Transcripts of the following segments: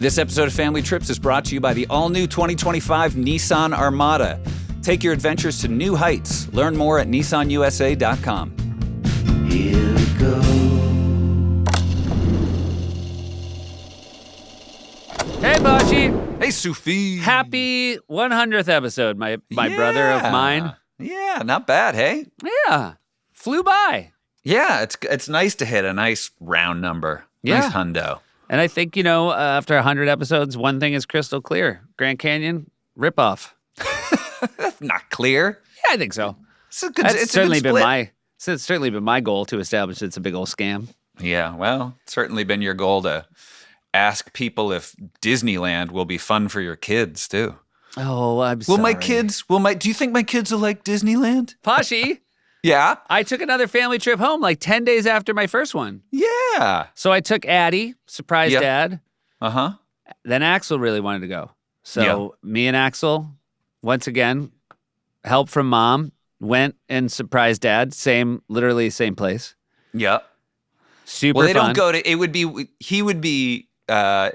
This episode of Family Trips is brought to you by the all-new 2025 Nissan Armada. Take your adventures to new heights. Learn more at nissanusa.com. Here we go. Hey, Bashi. Hey, Sufi. Happy 100th episode, my brother of mine. Yeah, not bad, hey? Yeah. Flew by. Yeah, it's nice to hit a nice round number. Yeah. Nice hundo. And I think, after 100 episodes, one thing is crystal clear. Grand Canyon, ripoff. That's not clear. Yeah, I think so. It's certainly been my goal to establish it's a big old scam. Yeah, well, it's certainly been your goal to ask people if Disneyland will be fun for your kids, too. Oh, I'm sorry. Do you think my kids will like Disneyland? Pashi. Yeah? I took another family trip home like 10 days after my first one. Yeah. So I took Addie, surprised Dad. Uh-huh. Then Axel really wanted to go. So me and Axel, once again, help from Mom, went and surprised Dad. Literally same place. Yeah. Super Well, they fun. don't go to,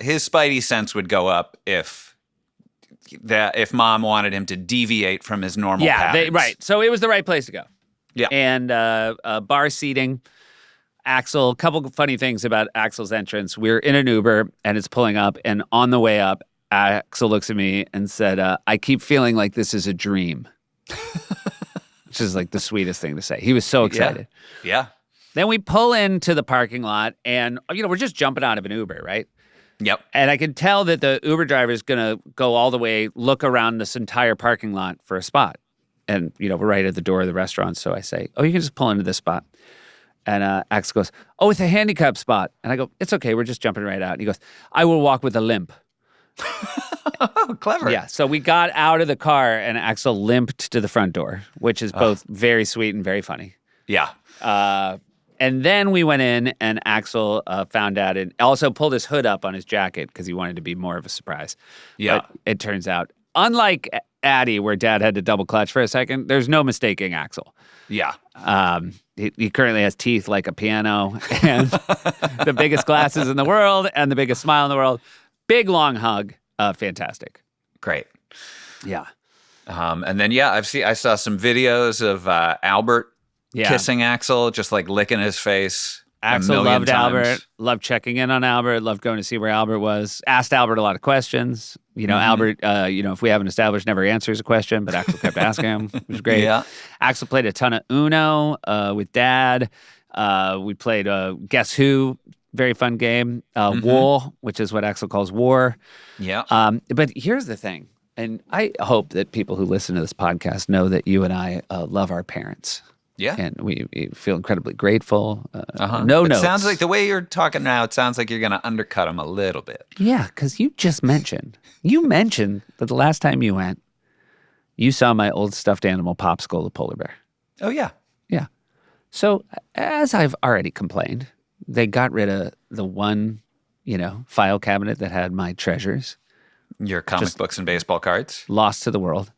his spidey sense would go up if Mom wanted him to deviate from his normal patterns. Right. So it was the right place to go. Yeah. And bar seating. Axel, a couple of funny things about Axel's entrance. We're in an Uber and it's pulling up. And on the way up, Axel looks at me and said, I keep feeling like this is a dream. Which is like the sweetest thing to say. He was so excited. Yeah. Then we pull into the parking lot and, we're just jumping out of an Uber, right? Yep. And I can tell that the Uber driver is going to go all the way, look around this entire parking lot for a spot. And, we're right at the door of the restaurant. So I say, you can just pull into this spot. And Axel goes, it's a handicap spot. And I go, it's okay. We're just jumping right out. And he goes, I will walk with a limp. Oh, clever. Yeah. So we got out of the car and Axel limped to the front door, which is both very sweet and very funny. Yeah. And then we went in and Axel found out and also pulled his hood up on his jacket because he wanted to be more of a surprise. Yeah. But it turns out, unlike Addie, where Dad had to double clutch for a second, there's no mistaking Axel. Yeah. He currently has teeth like a piano and the biggest glasses in the world and the biggest smile in the world. Big, long hug. Fantastic. Great. Yeah. And then, I saw some videos of Albert kissing Axel, just like licking his face. Axel loved Albert, loved checking in on Albert, loved going to see where Albert was, asked Albert a lot of questions. Albert, if we haven't established, never answers a question, but Axel kept asking him, which was great. Yeah. Axel played a ton of Uno with Dad. We played Guess Who, very fun game. War, which is what Axel calls war. Yeah. But here's the thing, and I hope that people who listen to this podcast know that you and I love our parents. Yeah. And we feel incredibly grateful. No notes. It sounds like the way you're talking now, it sounds like you're going to undercut them a little bit. Yeah, because you mentioned that the last time you went, you saw my old stuffed animal Popsicle, the polar bear. Oh, yeah. Yeah. So as I've already complained, they got rid of the one, file cabinet that had my treasures. Your comic books and baseball cards. Lost to the world.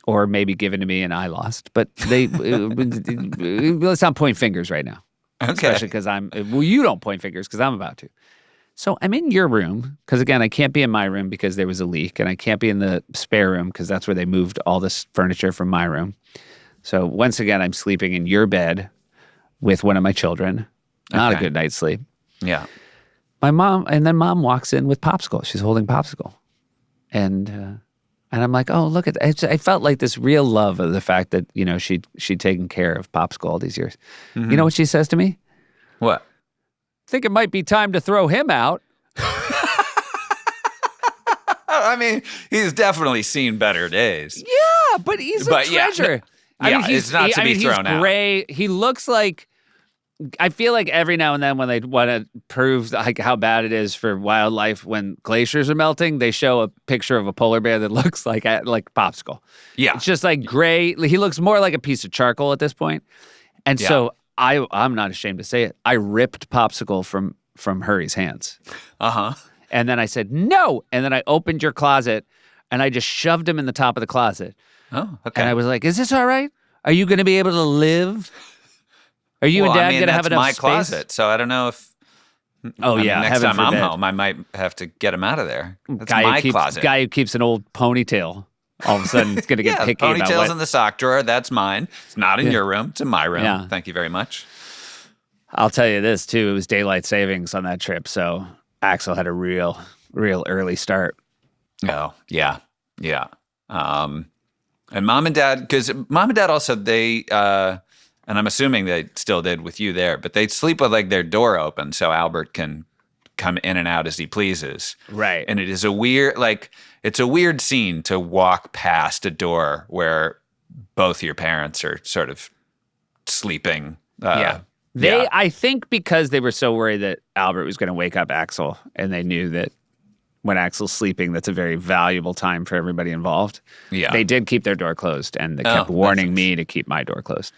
Or maybe given to me and I lost. But let's not point fingers right now. Okay. Especially because you don't point fingers because I'm about to. So I'm in your room because, again, I can't be in my room because there was a leak. And I can't be in the spare room because that's where they moved all this furniture from my room. So once again, I'm sleeping in your bed with one of my children. Not a good night's sleep. Yeah. Then Mom walks in with Popsicle. She's holding Popsicle. And I'm like, oh, look at that. I felt like this real love of the fact that, she'd taken care of Popsicle all these years. Mm-hmm. You know what she says to me? What? I think it might be time to throw him out. I mean, he's definitely seen better days. Yeah, but he's a treasure. It's not to be thrown out. He's gray. He looks like, I feel like every now and then when they want to prove like how bad it is for wildlife when glaciers are melting, they show a picture of a polar bear that looks like Popsicle. Yeah. It's just like gray. He looks more like a piece of charcoal at this point. And so I'm not ashamed to say it. I ripped Popsicle from Hurry's hands. Uh-huh. And then I said, no. And then I opened your closet and I just shoved him in the top of the closet. Oh, okay. And I was like, is this all right? Are you going to be able to live? Are you and Dad going to have enough my space? closet, so I don't know if Oh, I mean, yeah. next heaven time I'm forbid. home, I might have to get him out of there. That's Guy my who keeps, closet. Guy who keeps an old ponytail. All of a sudden, it's going to get Yeah, picky about ponytails what. in the sock drawer. That's mine. It's not in your room. It's in my room. Yeah. Thank you very much. I'll tell you this, too. It was daylight savings on that trip, so Axel had a real early start. Oh, yeah. Yeah. And mom and dad, because mom and dad also, they, and I'm assuming they still did with you there, but they sleep with like their door open so Albert can come in and out as he pleases. Right. And it is a weird, like, it's a weird scene to walk past a door where both your parents are sort of sleeping. Yeah. I think because they were so worried that Albert was going to wake up Axel, and they knew that when Axel's sleeping, that's a very valuable time for everybody involved. Yeah. They did keep their door closed, and they kept warning me to keep my door closed.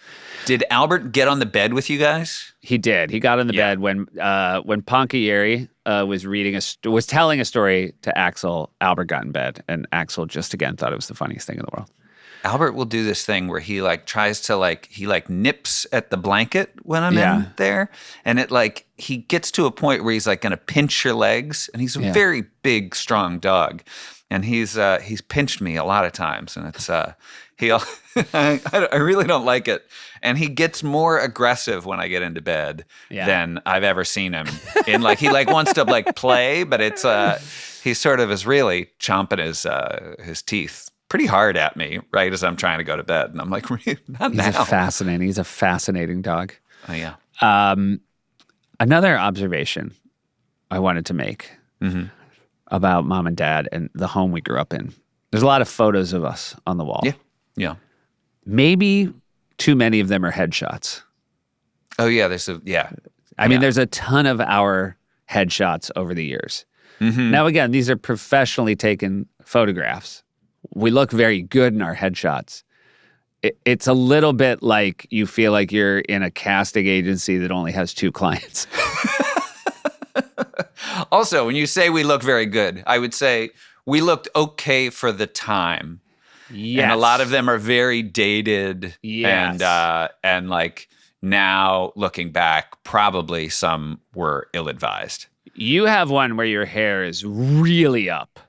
Did Albert get on the bed with you guys? He did. He got on the bed when Ponchieri was telling a story to Axel. Albert got in bed, and Axel just again thought it was the funniest thing in the world. Albert will do this thing where he like tries to like he like nips at the blanket when I'm in there, and it like he gets to a point where he's like going to pinch your legs, and he's a very big, strong dog, and he's pinched me a lot of times, and it's I really don't like it, and he gets more aggressive when I get into bed than I've ever seen him in. Like he like wants to like play, but it's he sort of is really chomping his teeth pretty hard at me right as I'm trying to go to bed. And I'm like, not now. He's a fascinating dog. Oh, yeah. Another observation I wanted to make about mom and dad and the home we grew up in. There's a lot of photos of us on the wall. Yeah. Yeah. Maybe too many of them are headshots. Oh, yeah. I mean, there's a ton of our headshots over the years. Mm-hmm. Now, again, these are professionally taken photographs. We look very good in our headshots. It's a little bit like you feel like you're in a casting agency that only has 2 clients. Also, when you say we look very good, I would say we looked okay for the time. Yes. And a lot of them are very dated. Yes. And like now looking back, probably some were ill-advised. You have one where your hair is really up.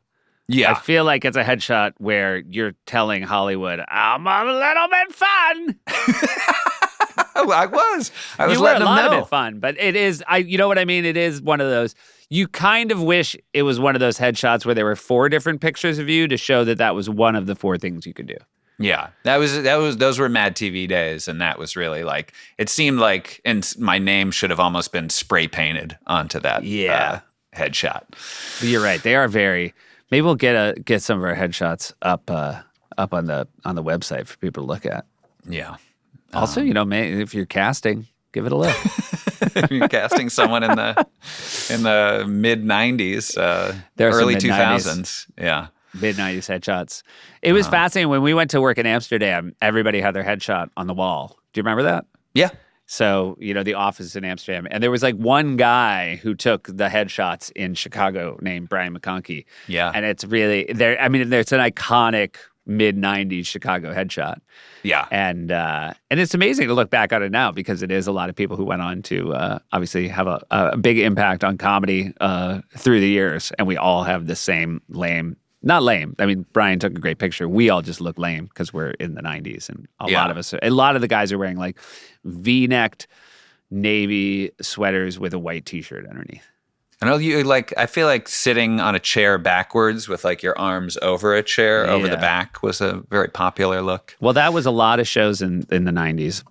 Yeah. I feel like it's a headshot where you're telling Hollywood, I'm a little bit fun. I was You were a letting them lot know. of bit fun, but it is, you know what I mean? It is one of those, you kind of wish it was one of those headshots where there were 4 different pictures of you to show that that was one of the 4 things you could do. Yeah, those were Mad TV days, and that was really like, it seemed like, and my name should have almost been spray painted onto that headshot. But you're right. They are very, maybe we'll get some of our headshots up on the website for people to look at. Yeah. Also, if you're casting, give it a look. You're casting someone in the mid 90s, early 2000s. Yeah. Mid 90s headshots. It was fascinating when we went to work in Amsterdam. Everybody had their headshot on the wall. Do you remember that? Yeah. So, the office in Amsterdam. And there was like one guy who took the headshots in Chicago named Brian McConkey. Yeah. And it's really, it's an iconic mid-90s Chicago headshot. Yeah. And it's amazing to look back on it now because it is a lot of people who went on to obviously have a big impact on comedy through the years. And we all have the same not lame. I mean, Brian took a great picture. We all just look lame because we're in the 90s. And a lot of the guys are wearing like V-necked navy sweaters with a white t-shirt underneath. I know I feel like sitting on a chair backwards with like your arms over a chair over the back was a very popular look. Well, that was a lot of shows in the 90s.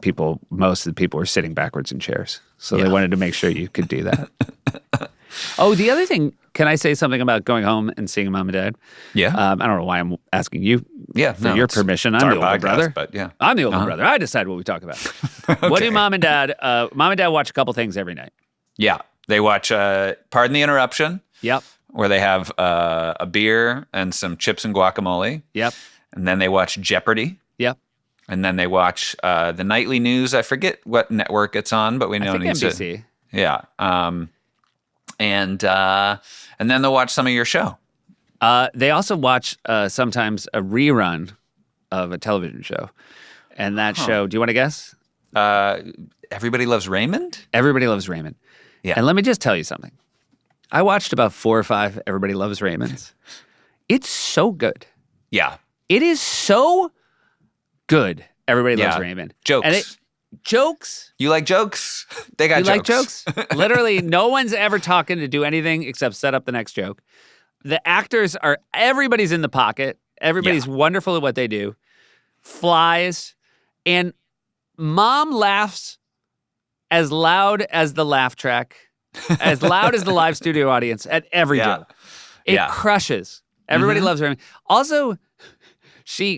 Most of the people were sitting backwards in chairs. So they wanted to make sure you could do that. Oh, the other thing, can I say something about going home and seeing mom and dad? Yeah. I don't know why I'm asking you for your permission. I'm the older brother. But yeah. I'm the older brother. I decide what we talk about. Okay. What do mom and dad watch a couple things every night? Yeah. They watch Pardon the Interruption. Yep. Where they have a beer and some chips and guacamole. Yep. And then they watch Jeopardy. Yep. And then they watch the nightly news. I forget what network it's on, but we know I think NBC. Yeah. And then they'll watch some of your show. They also watch sometimes a rerun of a television show. And that show, do you want to guess? Everybody Loves Raymond? Everybody Loves Raymond. Yeah. And let me just tell you something. I watched about 4 or 5 Everybody Loves Raymond's. It's so good. Yeah. It is so good. Everybody Loves Yeah. Raymond. Jokes. And jokes. You like jokes? They got You jokes. like jokes? Literally, no one's ever talking to do anything except set up the next joke. The actors everybody's in the pocket. Everybody's wonderful at what they do. Flies. And mom laughs as loud as the laugh track, as loud as the live studio audience at every joke. It crushes. Everybody loves her. Also,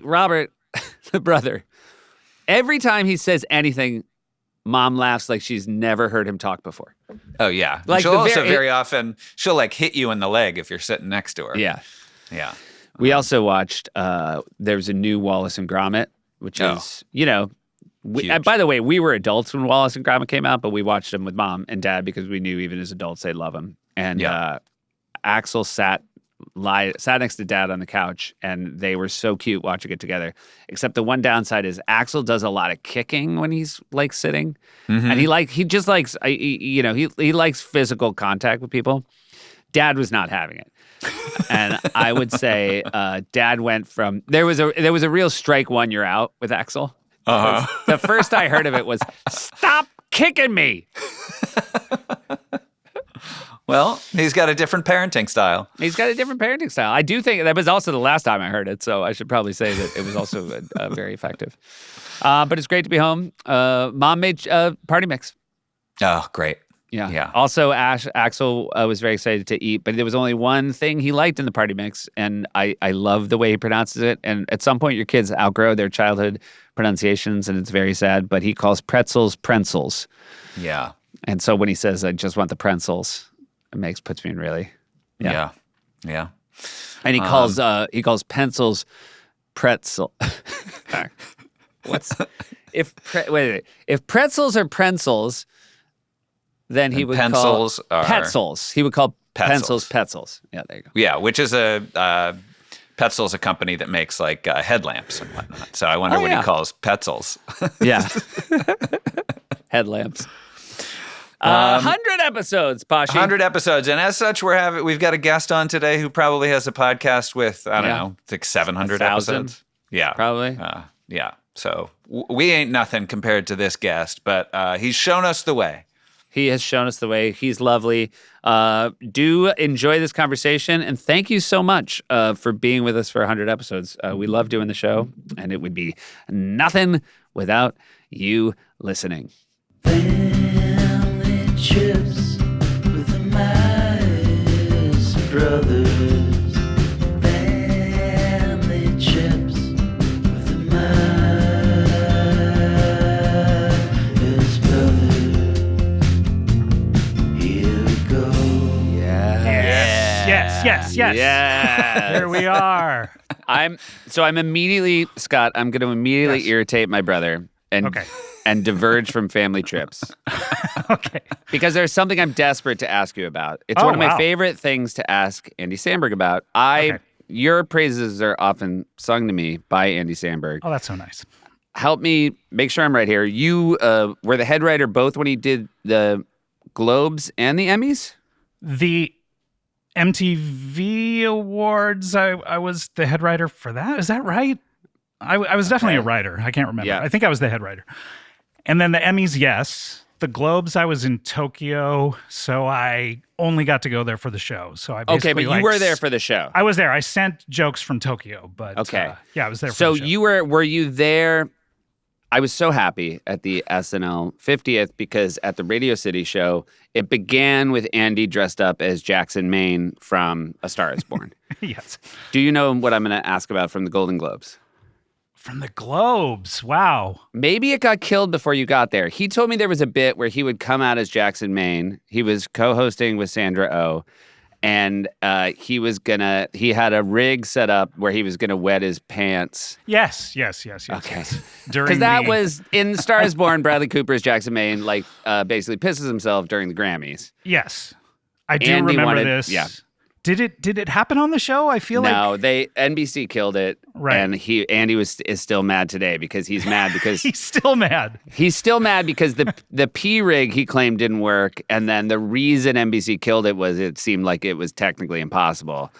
Robert, the brother, every time he says anything, mom laughs like she's never heard him talk before. Oh, yeah. Like she'll also very often, she'll like hit you in the leg if you're sitting next to her. Yeah. Yeah. We also watched, there's a new Wallace and Gromit, which is, by the way, we were adults when Wallace and Gromit came out, but we watched them with mom and dad because we knew even as adults they'd love them. And Axel sat next to dad on the couch, and they were so cute watching it together. Except the one downside is Axel does a lot of kicking when he's like sitting, and he likes physical contact with people. Dad was not having it. And I would say Dad went from there was a real strike one, you're out with Axel. The first I heard of it was, stop kicking me. Well, he's got a different parenting style. I do think that was also the last time I heard it, so I should probably say that it was also very effective. But it's great to be home. Mom made party mix. Oh, great. Yeah. Also, Axel was very excited to eat, but there was only one thing he liked in the party mix, and I love the way he pronounces it. And at some point, your kids outgrow their childhood pronunciations, and it's very sad, but he calls pretzels pretzels. Yeah. And so when he says, I just want the pretzels, it puts me in really. Yeah. And he calls pencils pretzel. If pretzels are pretzels, then he would call petzels. He would call pencils petzels. Yeah, there you go. Yeah, which is Petzl's a company that makes like headlamps and whatnot. So I wonder what he calls petzels. Yeah. Headlamps. 100 episodes, Pashi. 100 episodes. And as such, we've got a guest on today who probably has a podcast with, I don't know, like 700 episodes. Yeah. Probably. Yeah. So we ain't nothing compared to this guest, but he's shown us the way. He has shown us the way. He's lovely. Do enjoy this conversation, and thank you so much for being with us for 100 episodes. We love doing the show, and it would be nothing without you listening. Family trips with the Meyers brothers. Family trips with the Meyers brothers. Here we go. Yes. There we are. I'm immediately, Scott, I'm going to immediately irritate my brother and diverge from family trips. Okay. Because there's something I'm desperate to ask you about. It's one of my favorite things to ask Andy Samberg about. Your praises are often sung to me by Andy Samberg. Oh, that's so nice. Help me make sure I'm right here. You were the head writer both when he did the Globes and the Emmys? The MTV Awards, I was the head writer for that. Is that right? I was definitely a writer. I can't remember. Yeah. I think I was the head writer. And then the Emmys, yes. The Globes, I was in Tokyo, so I only got to go there for the show. So I basically but you were there for the show. I was there. I sent jokes from Tokyo, but I was there for the show. So were you there? I was so happy at the SNL 50th because at the Radio City show, it began with Andy dressed up as Jackson Maine from A Star Is Born. Yes. Do you know what I'm going to ask about from the Golden Globes? From the Globes. Wow. Maybe it got killed before you got there. He told me there was a bit where he would come out as Jackson Maine. He was co-hosting with Sandra Oh, and he had a rig set up where he was going to wet his pants. Yes. Okay. During Because that was in Star Is Born, Bradley Cooper's Jackson Maine, basically pisses himself during the Grammys. Yes. I do remember this. Yeah. Did it happen on the show? I feel no, like NBC killed it, Right. and Andy is still mad today because he's mad because he's still mad. he's still mad because the P rig he claimed didn't work, and then the reason NBC killed it was it seemed like it was technically imposible,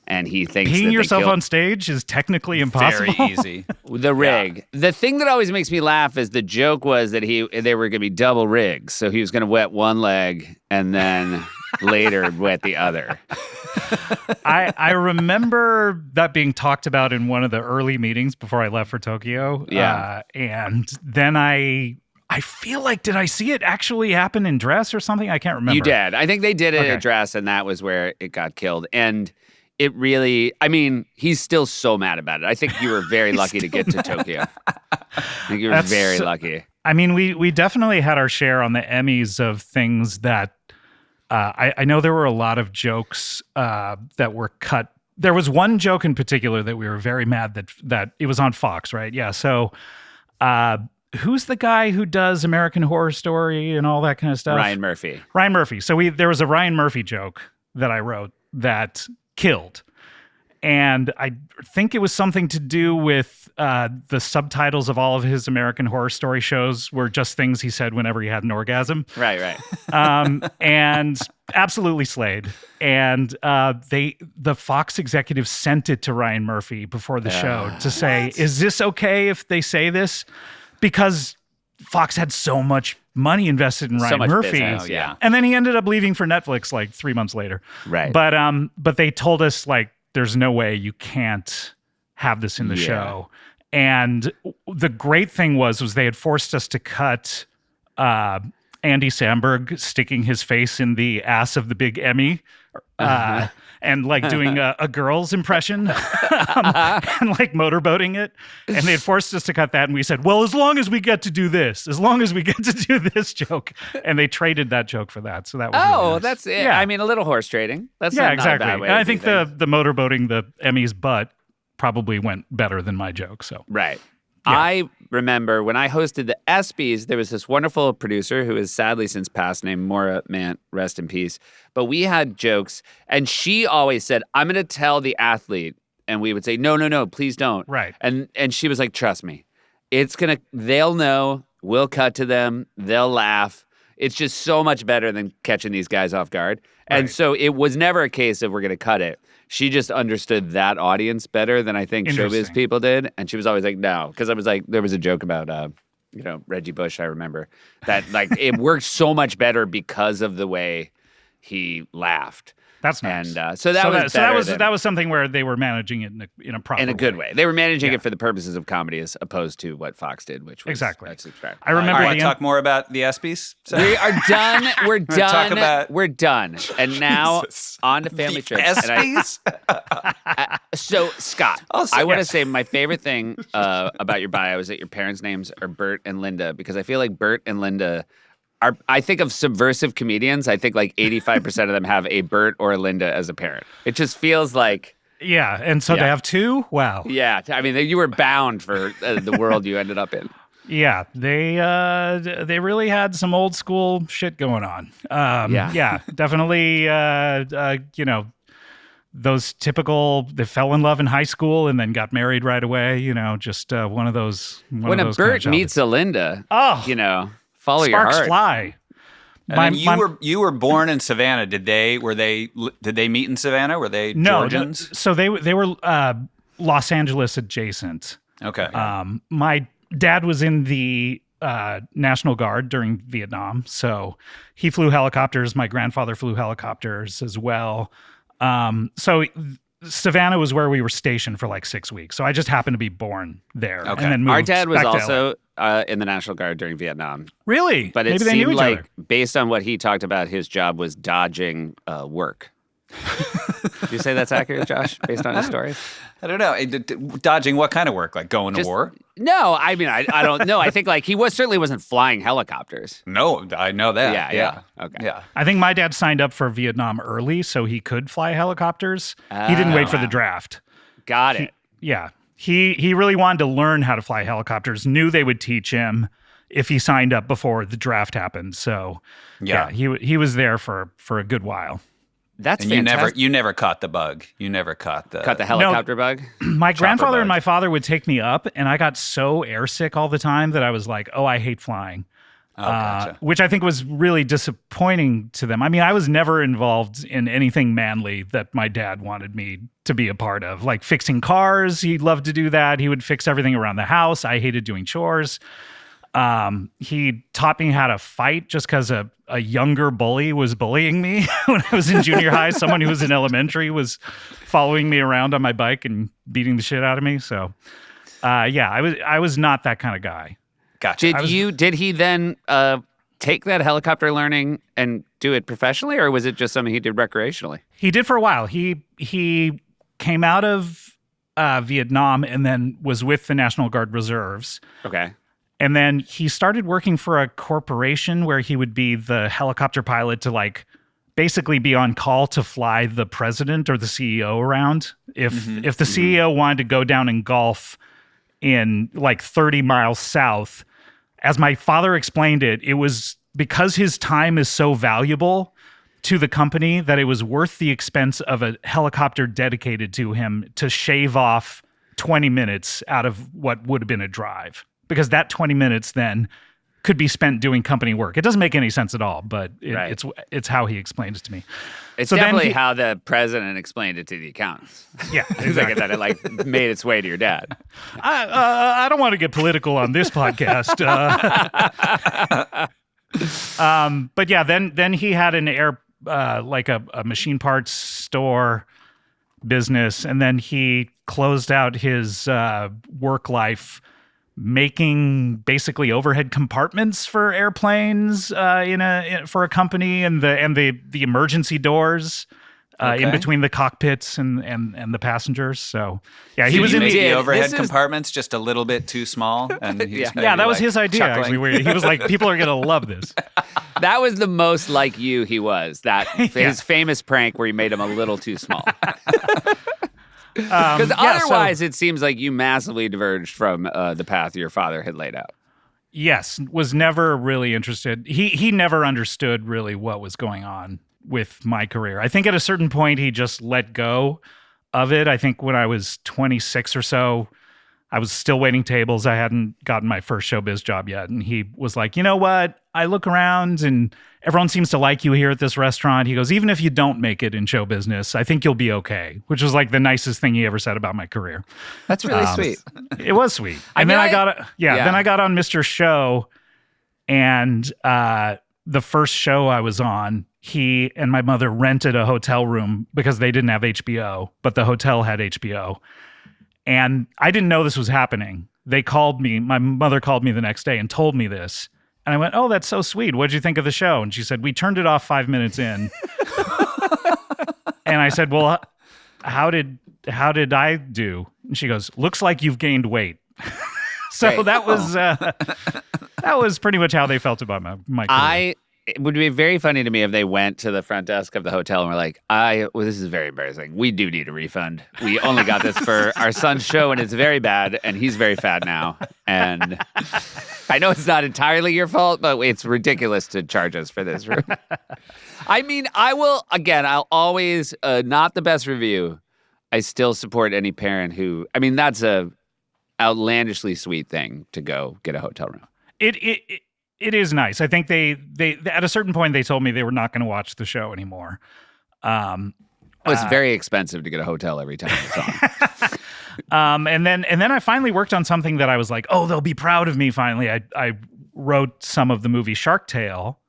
and he thinks Peeing that yourself on stage is technically impossible. Very easy. the rig. The thing that always makes me laugh is the joke was that they were going to be double rigs, so he was going to wet one leg and then later wet the other. I remember that being talked about in one of the early meetings before I left for Tokyo. Yeah. And then I feel like, did I see it actually happen in dress or something? I can't remember. You did. I think they did it Okay. at dress, and that was where it got killed. And it really, I mean, he's still so mad about it. I think you were very lucky to get to Tokyo. I think you were very lucky. I mean, we definitely had our share on the Emmys of things that I know there were a lot of jokes that were cut. There was one joke in particular that we were very mad that it was on Fox, right? Yeah. So who's the guy who does American Horror Story and all that kind of stuff? Ryan Murphy. Ryan Murphy. So there was a Ryan Murphy joke that I wrote that killed. And I think it was something to do with the subtitles of all of his American Horror Story shows were just things he said whenever he had an orgasm. Right. And absolutely slayed. And the Fox executives sent it to Ryan Murphy before the show to say, is this okay if they say this? Because Fox had so much money invested in So Ryan much Murphy. business, yeah. And then he ended up leaving for Netflix like 3 months later. Right. But they told us, like, there's no way you can't have this in the show. And the great thing was they had forced us to cut Andy Samberg sticking his face in the ass of the big Emmy and like doing a girl's impression and like motorboating it. And they had forced us to cut that. And we said, well, as long as we get to do this joke. And they traded that joke for that. So that was really nice. That's it. Yeah. I mean, a little horse trading. That's Yeah, not exactly. a bad way And to I do think things. the motorboating the Emmy's butt probably went better than my joke. So Right. Yeah. I remember when I hosted the ESPYs, there was this wonderful producer who is sadly since passed named Maura Mant, rest in peace. But we had jokes, and she always said, I'm going to tell the athlete. And we would say, no, please don't. Right. And she was like, trust me, they'll know, we'll cut to them, they'll laugh. It's just so much better than catching these guys off guard. And Right. so it was never a case of we're going to cut it. She just understood that audience better than I think Showbiz Interesting. people did. And she was always like, no. Because I was like, there was a joke about, Reggie Bush, I remember. That, like, it worked so much better because of the way he laughed. that's nice. And so that was better than- that was something where they were managing it in a proper in a good way. They were managing Yeah. it for the purposes of comedy as opposed to what Fox did, which was Exactly. subscribe. I remember All right, the end- talk more about the ESPYs. So- We are done. We're gonna talk done. about- We're done. And now Jesus. on to family the trips. And ESPYs? so Scott, Also, I want to yes. say my favorite thing about your bio is that your parents' names are Bert and Linda, because I feel like Bert and Linda are. I think of subversive comedians. I think like 85% of them have a Bert or a Linda as a parent. It just feels like. Yeah, and so to Yeah. have two, wow. Yeah, I mean, you were bound for the world you ended up in. Yeah, they really had some old school shit going on. Yeah. Definitely. Those typical, they fell in love in high school and then got married right away. Just one of those. When a Bert meets a Linda, oh, follow your sparks heart. fly. And then you were born in Savannah. Did they meet in Savannah? Were they No, Georgians? so they were Los Angeles adjacent. Okay. My dad was in the National Guard during Vietnam, so he flew helicopters. My grandfather flew helicopters as well. So Savannah was where we were stationed for like 6 weeks. So I just happened to be born there. Okay. And then moved Our dad was back to LA. also in the National Guard during Vietnam. Really? But it Maybe they knew seemed each like, other. based on what he talked about, his job was dodging work. Do you say that's accurate, Josh, based on his story? I don't know. Dodging what kind of work? Like going to war? No, I mean, I don't know. I think like he certainly wasn't flying helicopters. No, I know that. Yeah. Okay. Yeah. I think my dad signed up for Vietnam early so he could fly helicopters. He didn't wait for the draft. Got it. Yeah. He really wanted to learn how to fly helicopters, knew they would teach him if he signed up before the draft happened. So, Yeah. he was there for a good while. That's And fantastic. you never caught the bug. You never caught the helicopter bug. My grandfather bug. and my father would take me up, and I got so airsick all the time that I was like, oh, I hate flying. Oh, gotcha. Which I think was really disappointing to them. I mean, I was never involved in anything manly that my dad wanted me to be a part of, like fixing cars. He loved to do that. He would fix everything around the house. I hated doing chores. He taught me how to fight just because a younger bully was bullying me when I was in junior high. Someone who was in elementary was following me around on my bike and beating the shit out of me. So, I was not that kind of guy. Gotcha. Did he then take that helicopter learning and do it professionally, or was it just something he did recreationally? He did for a while. He came out of Vietnam and then was with the National Guard Reserves. Okay. And then he started working for a corporation where he would be the helicopter pilot to like basically be on call to fly the president or the CEO around. If the CEO wanted to go down and golf in like 30 miles south, as my father explained it, it was because his time is so valuable to the company that it was worth the expense of a helicopter dedicated to him to shave off 20 minutes out of what would have been a drive. Because that 20 minutes then could be spent doing company work. It doesn't make any sense at all, but it's how he explained it to me. It's definitely how the president explained it to the accountants. Yeah, exactly. That it like made its way to your dad. I don't want to get political on this podcast. But yeah, then he had an like a machine parts store business, and then he closed out his work life making basically overhead compartments for airplanes for a company, and the emergency doors in between the cockpits and the passengers. So yeah, he was in the overhead compartments just a little bit too small, and that was his idea. Actually, where he was like, people are gonna love this. That was the most like you he was. That his famous prank where he made him a little too small. Because otherwise, it seems like you massively diverged from the path your father had laid out. Yes, was never really interested. He never understood really what was going on with my career. I think at a certain point, he just let go of it. I think when I was 26 or so, I was still waiting tables. I hadn't gotten my first showbiz job yet. And he was like, you know what? I look around and everyone seems to like you here at this restaurant. He goes, even if you don't make it in show business, I think you'll be okay, which was like the nicest thing he ever said about my career. That's really sweet. It was sweet. And then I got on Mr. Show, and the first show I was on, he and my mother rented a hotel room because they didn't have HBO, but the hotel had HBO. And I didn't know this was happening. They called me. My mother called me the next day and told me this. And I went, oh, that's so sweet. What did you think of the show? And she said, we turned it off 5 minutes in. And I said, well, how did I do? And she goes, looks like you've gained weight. So that was pretty much how they felt about my career. It would be very funny to me if they went to the front desk of the hotel and were like, this is very embarrassing. We do need a refund. We only got this for our son's show, and it's very bad, and he's very fat now. And I know it's not entirely your fault, but it's ridiculous to charge us for this room. I mean, I'll always, not the best review. I still support any parent who, I mean, that's a outlandishly sweet thing to go get a hotel room. It is nice. I think they at a certain point they told me they were not going to watch the show anymore. It's very expensive to get a hotel every time it's on. And then I finally worked on something that I was like, oh, they'll be proud of me. Finally, I wrote some of the movie Shark Tale.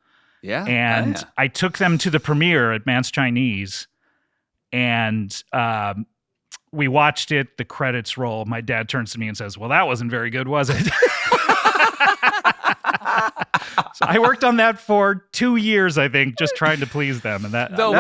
Yeah, and I took them to the premiere at Mance Chinese, and we watched it. The credits roll. My dad turns to me and says, "Well, that wasn't very good, was it?" So I worked on that for 2 years, I think, just trying to please them. And the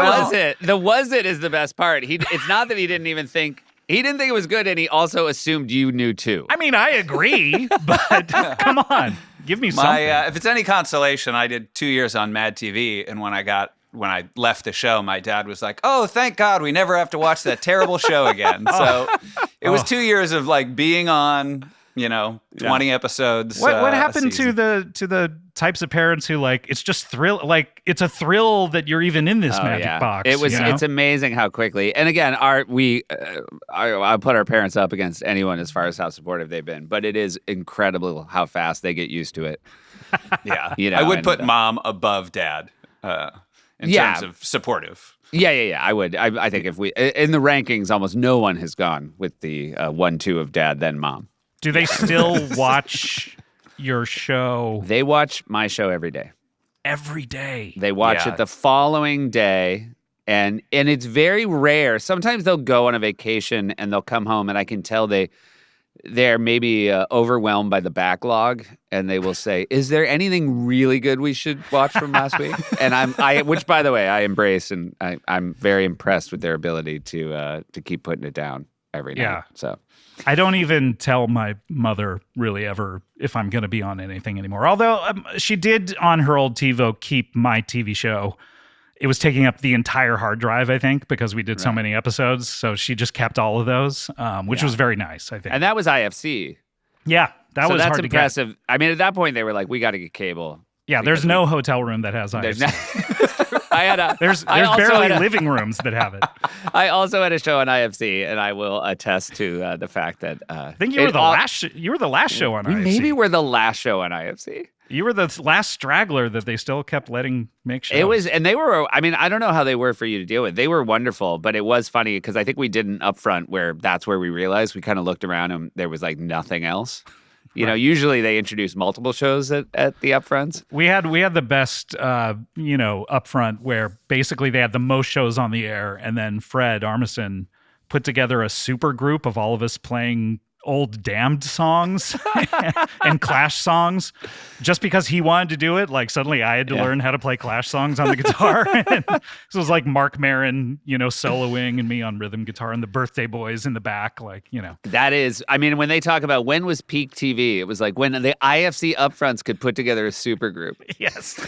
was it is the best part. It's not that he didn't think it was good, and he also assumed you knew too. I mean, I agree, but come on, give me something. If it's any consolation, I did 2 years on Mad TV, and when I left the show, my dad was like, "Oh, thank God, we never have to watch that terrible show again." So it was 2 years of like being on 20 episodes. What a happened season. to the types of parents who like it's just it's a thrill that you're even in this magic box. It was. you know? It's amazing how quickly. And again, I put our parents up against anyone as far as how supportive they've been, but it is incredible how fast they get used to it. Yeah, You know, I would and, put mom above dad in Yeah. terms of supportive. Yeah. I would. I think if we in the rankings, almost no one has gone with the 1-2 of dad then mom. Do they still watch your show They watch my show every day. every day? They watch Yeah. it the following day, and it's very rare. Sometimes they'll go on a vacation and they'll come home, and I can tell they're maybe overwhelmed by the backlog, and they will say, "Is there anything really good we should watch from last week?" And which by the way, I embrace, and I'm very impressed with their ability to keep putting it down every night. Yeah. So. I don't even tell my mother really ever if I'm going to be on anything anymore. Although she did on her old TiVo keep my TV show. It was taking up the entire hard drive, I think, because we did so many episodes. So she just kept all of those, which was very nice, I think. And that was IFC. Yeah, that So was that's hard impressive. I mean, at that point, they were like, "We got to get cable." to get. Yeah, there's no hotel room that has There's IFC. not. I had a. There's I also barely had a- living rooms that have it. I also had a show on IFC, and I will attest to the fact that I think you were the last. You were the last show on IFC. Maybe we're the last show on IFC. You were the last straggler that they still kept letting make shows. It was, and they were. I mean, I don't know how they were for you to deal with. They were wonderful, but it was funny because I think we did an upfront where that's where we realized we kind of looked around and there was like nothing else. You know, usually they introduce multiple shows at the upfronts. We had the best, upfront where basically they had the most shows on the air, and then Fred Armisen put together a super group of all of us playing old Damned songs and Clash songs, just because he wanted to do it. Like suddenly I had to learn how to play Clash songs on the guitar. And so it was like Mark Maron, soloing and me on rhythm guitar, and the Birthday Boys in the back, That is, I mean, when they talk about when was peak TV, it was like when the IFC upfronts could put together a super group. Yes.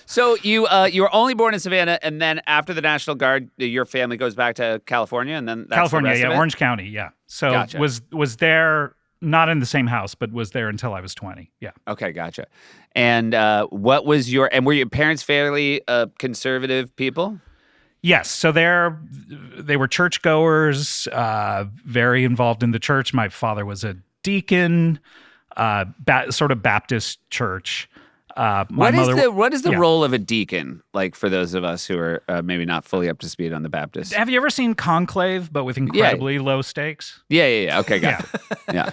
So you were only born in Savannah, and then after the National Guard, your family goes back to California, and then that's California, the rest of it? Orange County, yeah. So Gotcha. was there, not in the same house, but was there until I was 20. Yeah. Okay, gotcha. And what was were your parents fairly conservative people? Yes. So they were churchgoers, very involved in the church. My father was a deacon, sort of Baptist church. What is the yeah. role of a deacon, like for those of us who are maybe not fully up to speed on the Baptist? Have you ever seen Conclave, but with incredibly low stakes? Yeah. Okay, gotcha. Yeah.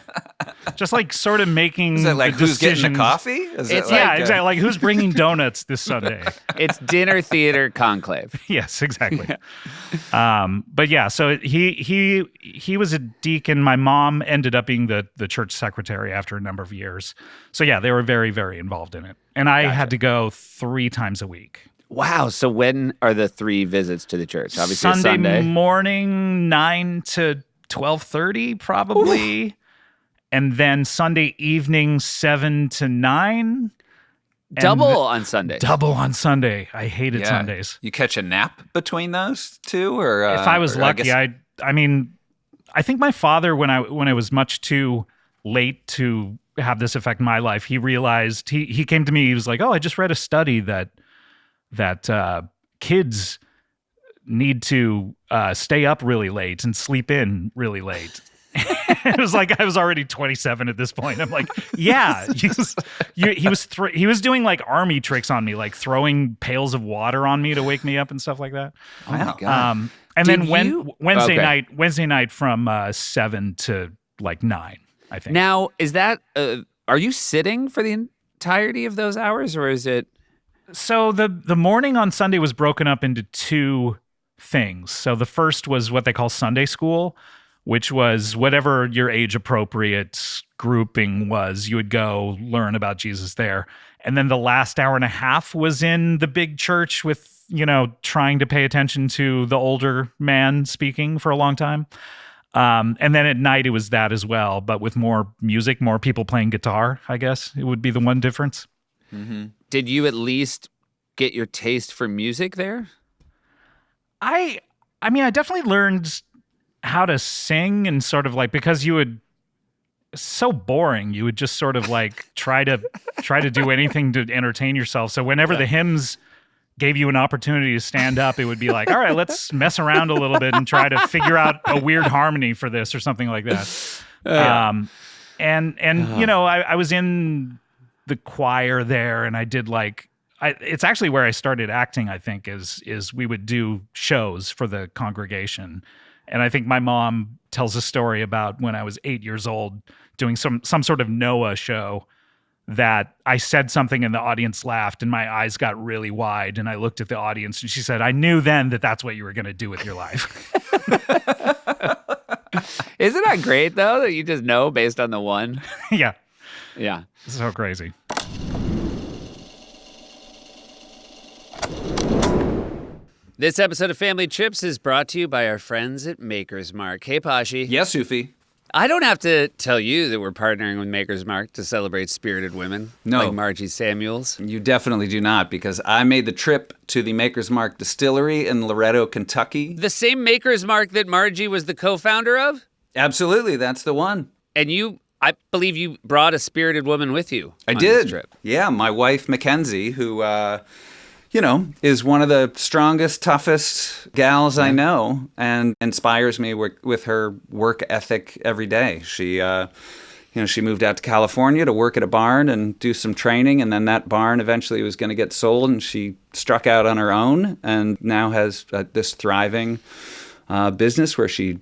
Just like sort of making Is it like the who's getting the decisions- coffee? Is it It's- like, Yeah, exactly. Like who's bringing donuts this Sunday? It's dinner theater conclave. Yes, exactly. But yeah, so he was a deacon. My mom ended up being the church secretary after a number of years. So yeah, they were very, very involved in it. And I had to go 3 times a week. Wow. So when are the 3 visits to the church? Obviously Sunday Sunday. morning, 9 to 12:30, probably. Oof. And then Sunday evening, 7 to 9. Double on Sundays. Double on Sunday. I hated Sundays. You catch a nap between those two, or if I was lucky, guess- I think my father, when I was much too late to have this affect my life, he realized he came to me. He was like, "Oh, I just read a study that kids need to stay up really late and sleep in really late." It was like I was already 27 at this point. I'm like, yeah, he was doing like army tricks on me, like throwing pails of water on me to wake me up and stuff like that. Oh my God. And Did then you- Wednesday night from 7 to like 9, I think. Now, is that are you sitting for the entirety of those hours, or is it? So the morning on Sunday was broken up into 2 things. So the first was what they call Sunday school, which was whatever your age appropriate grouping was, you would go learn about Jesus there. And then the last hour and a half was in the big church with, trying to pay attention to the older man speaking for a long time. And then at night it was that as well, but with more music, more people playing guitar, I guess it would be the one difference. Mm-hmm. Did you at least get your taste for music there? I mean, I definitely learned how to sing, and sort of like, because you would so boring. You would just sort of like try to do anything to entertain yourself. So whenever the hymns gave you an opportunity to stand up, it would be like, all right, let's mess around a little bit and try to figure out a weird harmony for this or something like that. You know, I was in the choir there, and I did like, it's actually where I started acting, I think, is we would do shows for the congregation. And I think my mom tells a story about when I was 8 years old doing some sort of Noah show, that I said something and the audience laughed and my eyes got really wide and I looked at the audience and she said, I knew then that that's what you were going to do with your life. Isn't that great, though, that you just know based on the one? Yeah. Yeah. So crazy. This episode of Family Trips is brought to you by our friends at Maker's Mark. Hey, Pashi. Yes, Sufi. I don't have to tell you that we're partnering with Maker's Mark to celebrate spirited women like Margie Samuels. You definitely do not, because I made the trip to the Maker's Mark distillery in Loretto, Kentucky. The same Maker's Mark that Margie was the co-founder of? Absolutely, that's the one. And I believe you brought a spirited woman with you I on did. this trip. Yeah, my wife, Mackenzie, who, is one of the strongest, toughest gals I know and inspires me with her work ethic every day. She, she moved out to California to work at a barn and do some training, and then that barn eventually was going to get sold, and she struck out on her own and now has this thriving business where she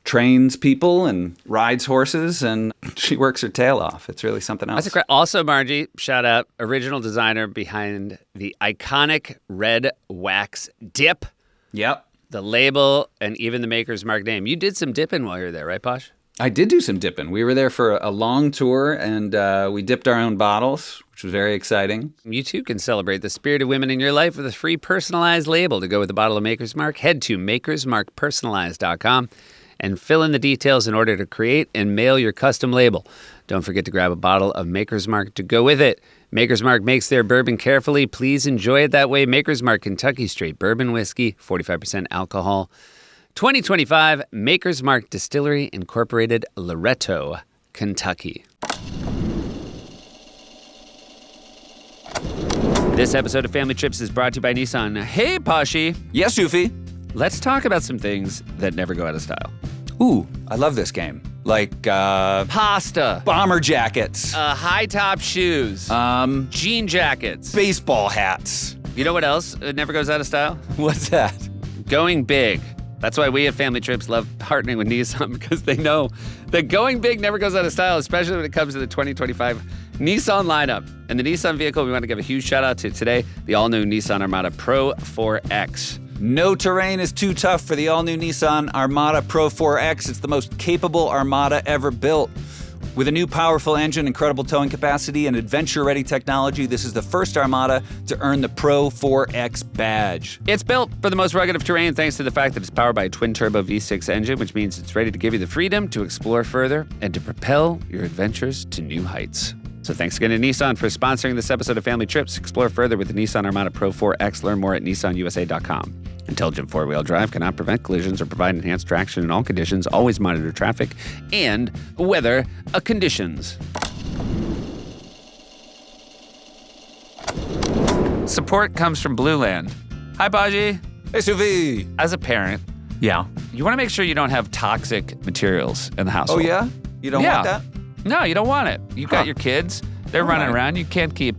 trains people and rides horses, and she works her tail off. It's really something else. Also, Margie, shout out, original designer behind the iconic red wax dip. Yep. The label, and even the Maker's Mark name. You did some dipping while you were there, right, Posh? I did do some dipping. We were there for a long tour, and we dipped our own bottles, which was very exciting. You too can celebrate the spirit of women in your life with a free personalized label to go with a bottle of Maker's Mark. Head to makersmarkpersonalized.com and fill in the details in order to create and mail your custom label. Don't forget to grab a bottle of Maker's Mark to go with it. Maker's Mark makes their bourbon carefully. Please enjoy it that way. Maker's Mark Kentucky Straight Bourbon Whiskey, 45% alcohol. 2025 Maker's Mark Distillery Incorporated, Loretto, Kentucky. This episode of Family Trips is brought to you by Nissan. Hey, Pashi. Yes, Sufi. Let's talk about some things that never go out of style. Ooh, I love this game. Like, Pasta. bomber jackets. High-top shoes. Jean jackets. Baseball hats. You know what else never goes out of style? What's that? Going big. That's why we at Family Trips love partnering with Nissan, because they know that going big never goes out of style, especially when it comes to the 2025 Nissan lineup. And the Nissan vehicle we want to give a huge shout out to today, the all-new Nissan Armada Pro 4X. No terrain is too tough for the all-new Nissan Armada Pro 4X. It's the most capable Armada ever built. With a new powerful engine, incredible towing capacity, and adventure-ready technology, this is the first Armada to earn the Pro 4X badge. It's built for the most rugged of terrain thanks to the fact that it's powered by a twin-turbo V6 engine, which means it's ready to give you the freedom to explore further and to propel your adventures to new heights. So thanks again to Nissan for sponsoring this episode of Family Trips. Explore further with the Nissan Armada Pro 4X. Learn more at nissanusa.com. Intelligent four-wheel drive cannot prevent collisions or provide enhanced traction in all conditions. Always monitor traffic and weather conditions. Support comes from Blue Land. Hi, Baji. Hey, Sufi. As a parent, Yeah. you want to make sure you don't have toxic materials in the household. Oh, yeah? You don't want that? No, you don't want it. You've got your kids. They're running right. around. You can't keep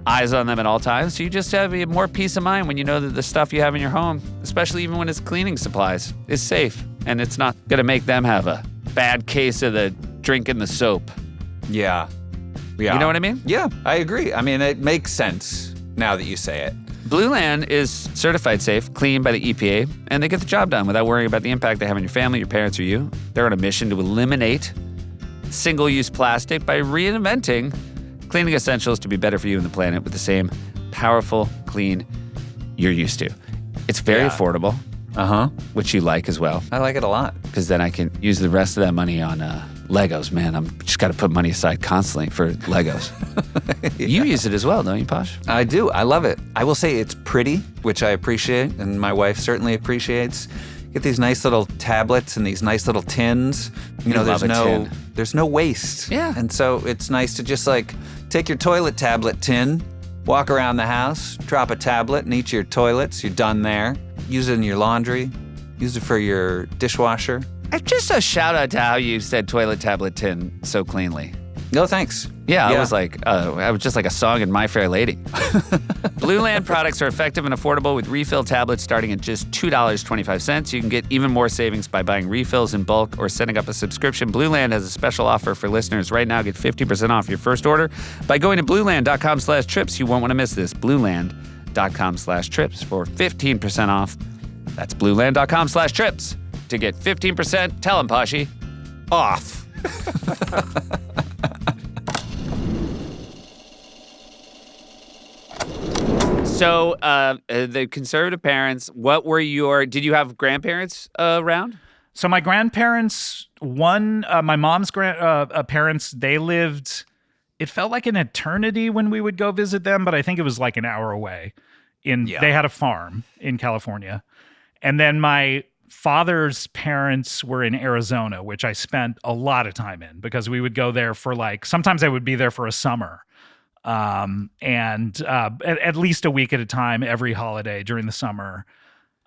eyes on them at all times. So you just have more peace of mind when you know that the stuff you have in your home, especially even when it's cleaning supplies, is safe. And it's not going to make them have a bad case of the drinking the soap. Yeah. Yeah. You know what I mean? Yeah, I agree. I mean, it makes sense now that you say it. Blue Land is certified safe, clean by the EPA, and they get the job done without worrying about the impact they have on your family, your parents, or you. They're on a mission to eliminate single-use plastic by reinventing cleaning essentials to be better for you and the planet with the same powerful clean you're used to. It's very affordable, which you like as well, I like it a lot. because then I can use the rest of that money on Legos. Man, I'm just got to put money aside constantly for Legos. You use it as well, don't you, Posh? I do. I love it. I will say it's pretty, which I appreciate, and my wife certainly appreciates. Get these nice little tablets and these nice little tins. You there's love a no tin. there's no waste. Yeah. And so it's nice to just like take your toilet tablet tin, walk around the house, drop a tablet in each of your toilets. You're done there. Use it in your laundry. Use it for your dishwasher. Just a shout out to how you said toilet tablet tin so cleanly. No, thanks. Yeah, I was just like a song in My Fair Lady. Blue Land products are effective and affordable with refill tablets starting at just $2.25. You can get even more savings by buying refills in bulk or setting up a subscription. Blue Land has a special offer for listeners right now. Get 50% off your first order by going to blueland.com/trips. You won't want to miss this. Blueland.com/trips for 15% off. That's blueland.com/trips to get 15%. Tell 'em, Poshy. Off. So, the conservative parents, did you have grandparents around? So my grandparents, my mom's parents, they lived, it felt like an eternity when we would go visit them, but I think it was like an hour away. They had a farm in California. And then my father's parents were in Arizona, which I spent a lot of time in because we would go there for sometimes I would be there for a summer. And at least a week at a time every holiday during the summer.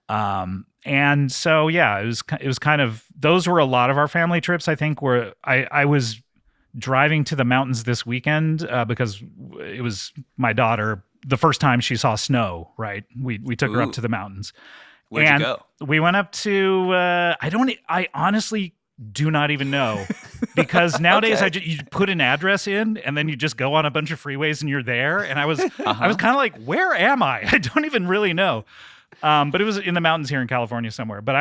And so, yeah, it was kind of, those were a lot of our family trips, I think, where I was driving to the mountains this weekend, because it was my daughter, the first time she saw snow, right? We took her up to the mountains. Where'd you go? We went up to, I honestly do not even know, because nowadays you put an address in and then you just go on a bunch of freeways and you're there. And I was kind of like, where am I? I don't even really know. But it was in the mountains here in California somewhere. But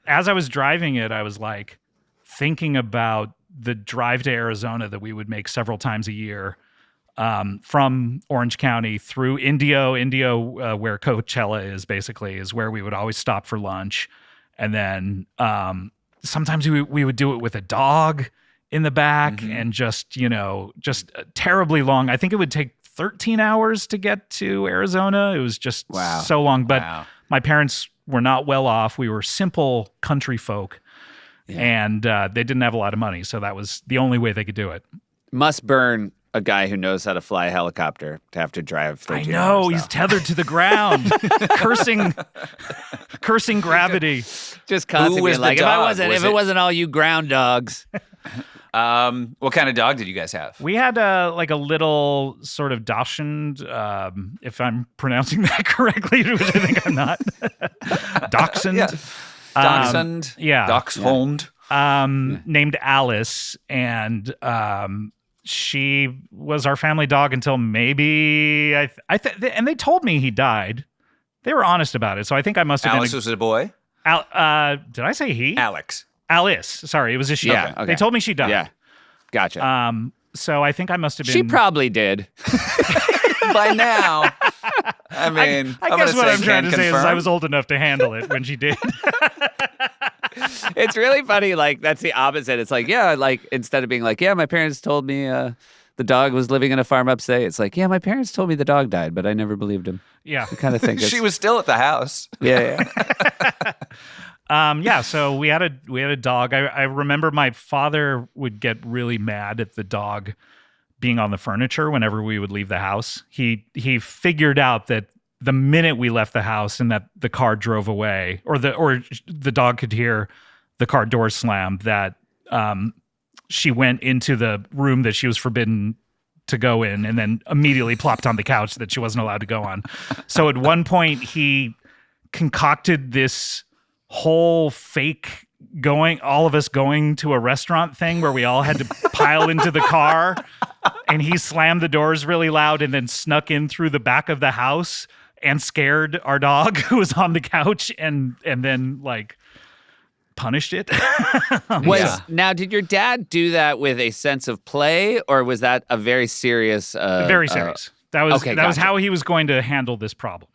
as I was driving it, I was like thinking about the drive to Arizona that we would make several times a year, from Orange County through Indio, where Coachella is where we would always stop for lunch. And then, sometimes we would do it with a dog in the back, and just terribly long. I think it would take 13 hours to get to Arizona. It was just so long. But my parents were not well off. We were simple country folk, and they didn't have a lot of money. So that was the only way they could do it. Must burn a guy who knows how to fly a helicopter to have to drive 13 I know, hours, he's tethered to the ground, cursing gravity. Just constantly being like, if it wasn't all you ground dogs. What kind of dog did you guys have? We had a little sort of Dachshund, if I'm pronouncing that correctly, which I think I'm not. Dachshund. Yeah. Dachshund. Dachshund. Named Alice, and she was our family dog until maybe and they told me he died. They were honest about it, so I think I must have Alice was a boy? Did I say he? Alex. Alice. Sorry, it was a she. Yeah, okay. They told me she died. Yeah, gotcha. So I think I must have been. She probably did. By now. I mean, I guess what I'm trying to say is I was old enough to handle it when she did. It's really funny. Like, that's the opposite. It's like, instead of being like, my parents told me the dog was living in a farm upstate. It's like, my parents told me the dog died, but I never believed him. Yeah. I kind of think she was still at the house. Yeah. So we had a dog. I remember my father would get really mad at the dog being on the furniture whenever we would leave the house. He figured out that the minute we left the house and that the car drove away, or the dog could hear the car door slam, that she went into the room that she was forbidden to go in, and then immediately plopped on the couch that she wasn't allowed to go on. So at one point he concocted this whole fake all of us going to a restaurant thing where we all had to pile into the car, and he slammed the doors really loud and then snuck in through the back of the house and scared our dog who was on the couch, and then punished it. Now, did your dad do that with a sense of play, or was that a very serious? Very serious. That was how he was going to handle this problem.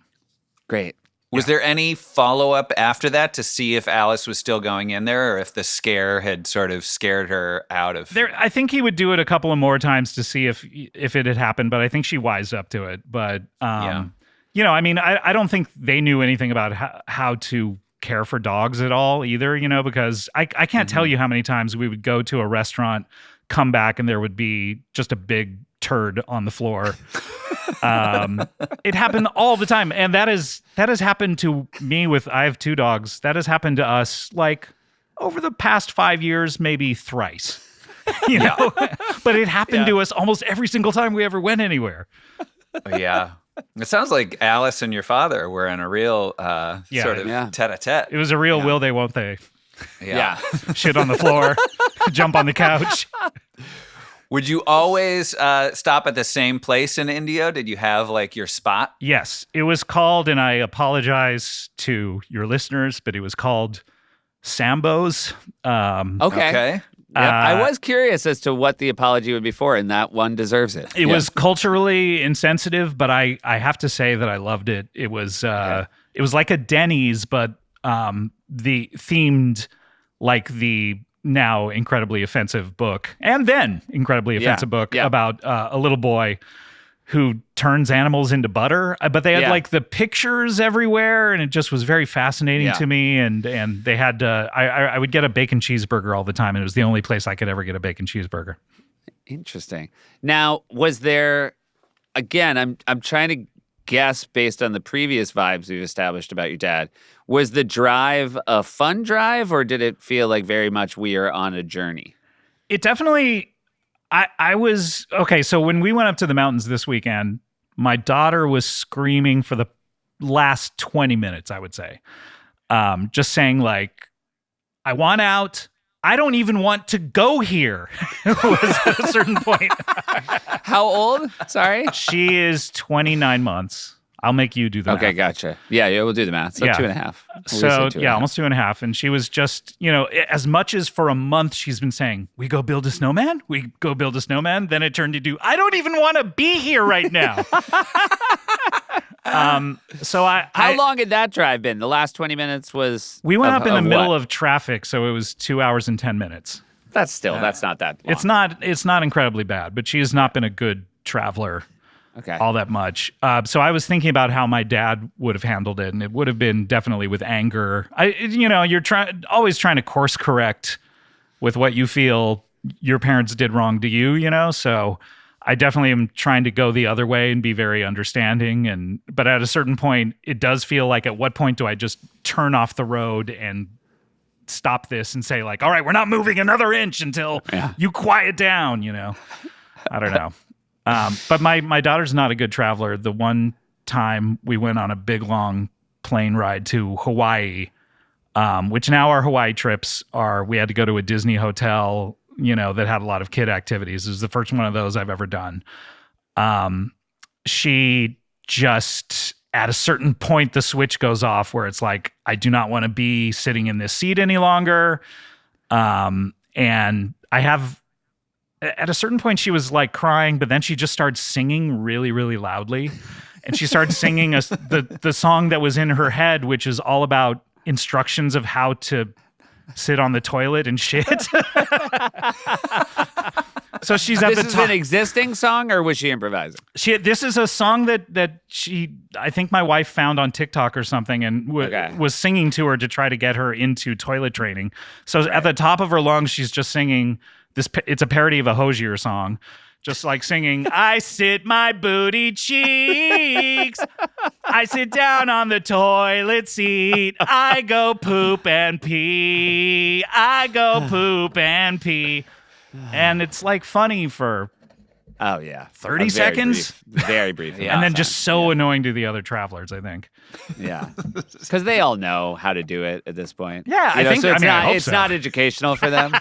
Great. Was there any follow-up after that to see if Alice was still going in there, or if the scare had sort of scared her out of there? I think he would do it a couple of more times to see if it had happened, but I think she wised up to it. But I mean, I don't think they knew anything about how to care for dogs at all either, because I can't tell you how many times we would go to a restaurant, come back, and there would be just a big turd on the floor. It happened all the time. And that has happened to me I have 2 dogs. That has happened to us like over the past 5 years, maybe thrice. But it happened to us almost every single time we ever went anywhere. Yeah. It sounds like Alice and your father were in a real sort of tete-a-tete. It was a real will they, won't they? Yeah. Shit on the floor, jump on the couch. Would you always stop at the same place in Indio? Did you have like your spot? Yes. It was called, and I apologize to your listeners, but it was called Sambo's. Okay. Yep. I was curious as to what the apology would be for, and that one deserves it. It was culturally insensitive, but I have to say that I loved it. It was like a Denny's, but the themed like the now incredibly offensive book, and then incredibly offensive book about a little boy who turns animals into butter. But they had like the pictures everywhere, and it just was very fascinating to me. And they had I would get a bacon cheeseburger all the time, and it was the only place I could ever get a bacon cheeseburger. Interesting. Now, was there, again, I'm trying to guess based on the previous vibes we've established about your dad, was the drive a fun drive, or did it feel like very much we are on a journey? It definitely, I was, okay, so when we went up to the mountains this weekend, my daughter was screaming for the last 20 minutes, I would say. Just saying like, I want out. I don't even want to go here. Was at a certain point. How old? Sorry? She is 29 months. I'll make you do the Okay, math. gotcha. Yeah, we'll do the math. So 2.5. So, almost 2.5. And she was just, as much as for a month she's been saying, we go build a snowman? We go build a snowman? Then it turned into, I don't even want to be here right now. How long had that drive been? The last 20 minutes was... We went up in the middle of traffic, so it was 2 hours and 10 minutes. That's not that long. It's not incredibly bad, but she has not been a good traveler. Okay. All that much. So I was thinking about how my dad would have handled it, and it would have been definitely with anger. You're always trying to course correct with what you feel your parents did wrong to you, So I definitely am trying to go the other way and be very understanding. But at a certain point, it does feel like, at what point do I just turn off the road and stop this and say like, all right, we're not moving another inch until you quiet down, I don't know. But my daughter's not a good traveler. The one time we went on a big, long plane ride to Hawaii, which now our Hawaii trips we had to go to a Disney hotel, that had a lot of kid activities. It was the first one of those I've ever done. She just, at a certain point, the switch goes off where it's like, I do not want to be sitting in this seat any longer. And at a certain point, she was like crying, but then she just started singing really, really loudly. And she started singing the song that was in her head, which is all about instructions of how to sit on the toilet and shit. So she's at the top. This is an existing song, or was she improvising? This is a song that I think my wife found on TikTok or something, and was singing to her to try to get her into toilet training. So at the top of her lungs, she's just singing this. It's a parody of a Hosier song, just like singing, I sit my booty cheeks, I sit down on the toilet seat, I go poop and pee, I go poop and pee. And it's like funny for 30 seconds. Very brief. And then just so annoying to the other travelers, I think. Yeah. Because they all know how to do it at this point. Yeah, I think so I hope it's so. not educational for them.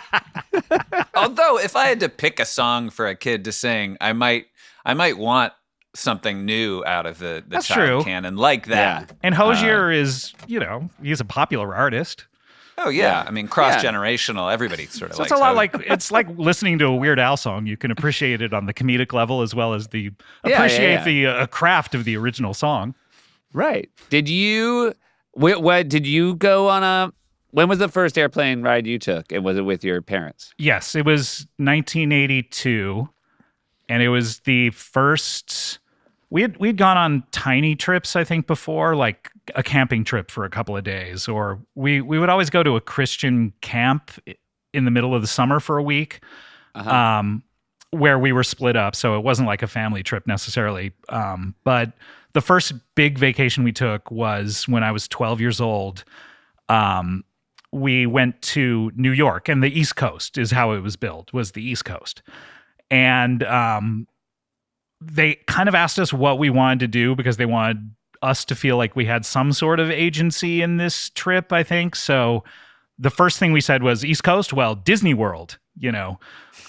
Although, if I had to pick a song for a kid to sing, I might want something new out of the child canon like that. Yeah. And Hosier is, he's a popular artist. Oh yeah, I mean cross-generational. Everybody sort of. So it's a lot like listening to a Weird Al song. You can appreciate it on the comedic level as well as the craft of the original song. Right. Did you? Did you go on a? When was the first airplane ride you took? And was it with your parents? Yes, it was 1982, and it was the first we'd gone on tiny trips, I think, before, like a camping trip for a couple of days, or we would always go to a Christian camp in the middle of the summer for a week, where we were split up, so it wasn't like a family trip necessarily. But the first big vacation we took was when I was 12 years old. We went to New York, and the East Coast is how it was built, was the East Coast. And they kind of asked us what we wanted to do because they wanted us to feel like we had some sort of agency in this trip, I think. So the first thing we said was East Coast, well, Disney World,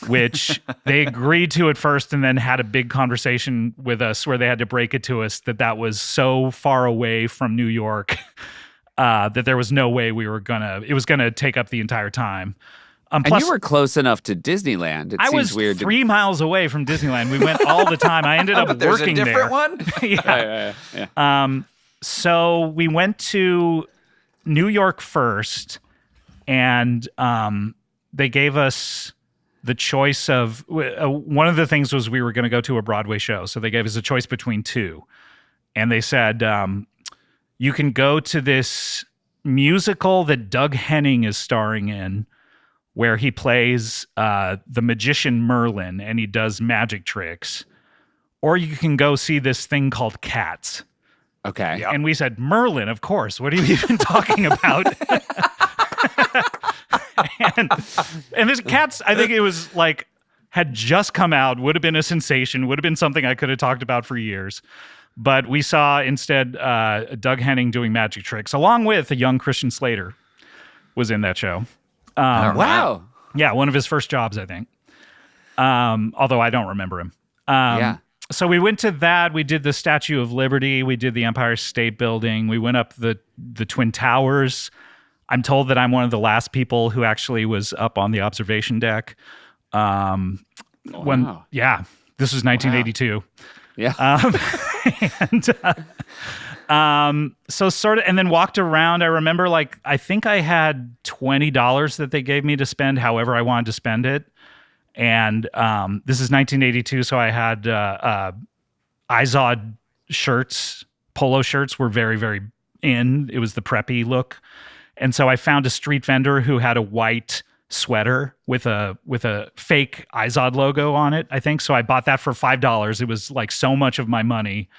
which they agreed to at first, and then had a big conversation with us where they had to break it to us that was so far away from New York that there was no way it was gonna take up the entire time. And Plus, you were close enough to Disneyland. I was weird 3 miles away from Disneyland. We went all the time. I ended up but there's working a different there. one? Yeah. So we went to New York first, and they gave us the choice of one of the things was we were going to go to a Broadway show. So they gave us a choice between two, and they said you can go to this musical that Doug Henning is starring in, where he plays the magician Merlin and he does magic tricks, or you can go see this thing called Cats. Okay. Yep. And we said, Merlin, of course. What are you even talking about? and this Cats, I think it was like, had just come out, would have been a sensation, would have been something I could have talked about for years. But we saw instead Doug Henning doing magic tricks, along with a young Christian Slater was in that show. Wow. Yeah, one of his first jobs, I think. Although I don't remember him. Yeah. So we went to that. We did the Statue of Liberty. We did the Empire State Building. We went up the Twin Towers. I'm told that I'm one of the last people who actually was up on the observation deck. This was 1982. Yeah. So sort of, and then walked around. I remember, I think I had $20 that they gave me to spend however I wanted to spend it. And this is 1982, so I had Izod shirts. Polo shirts were very, very in. It was the preppy look. And so I found a street vendor who had a white sweater with a fake Izod logo on it, I think. So I bought that for $5. It was like so much of my money.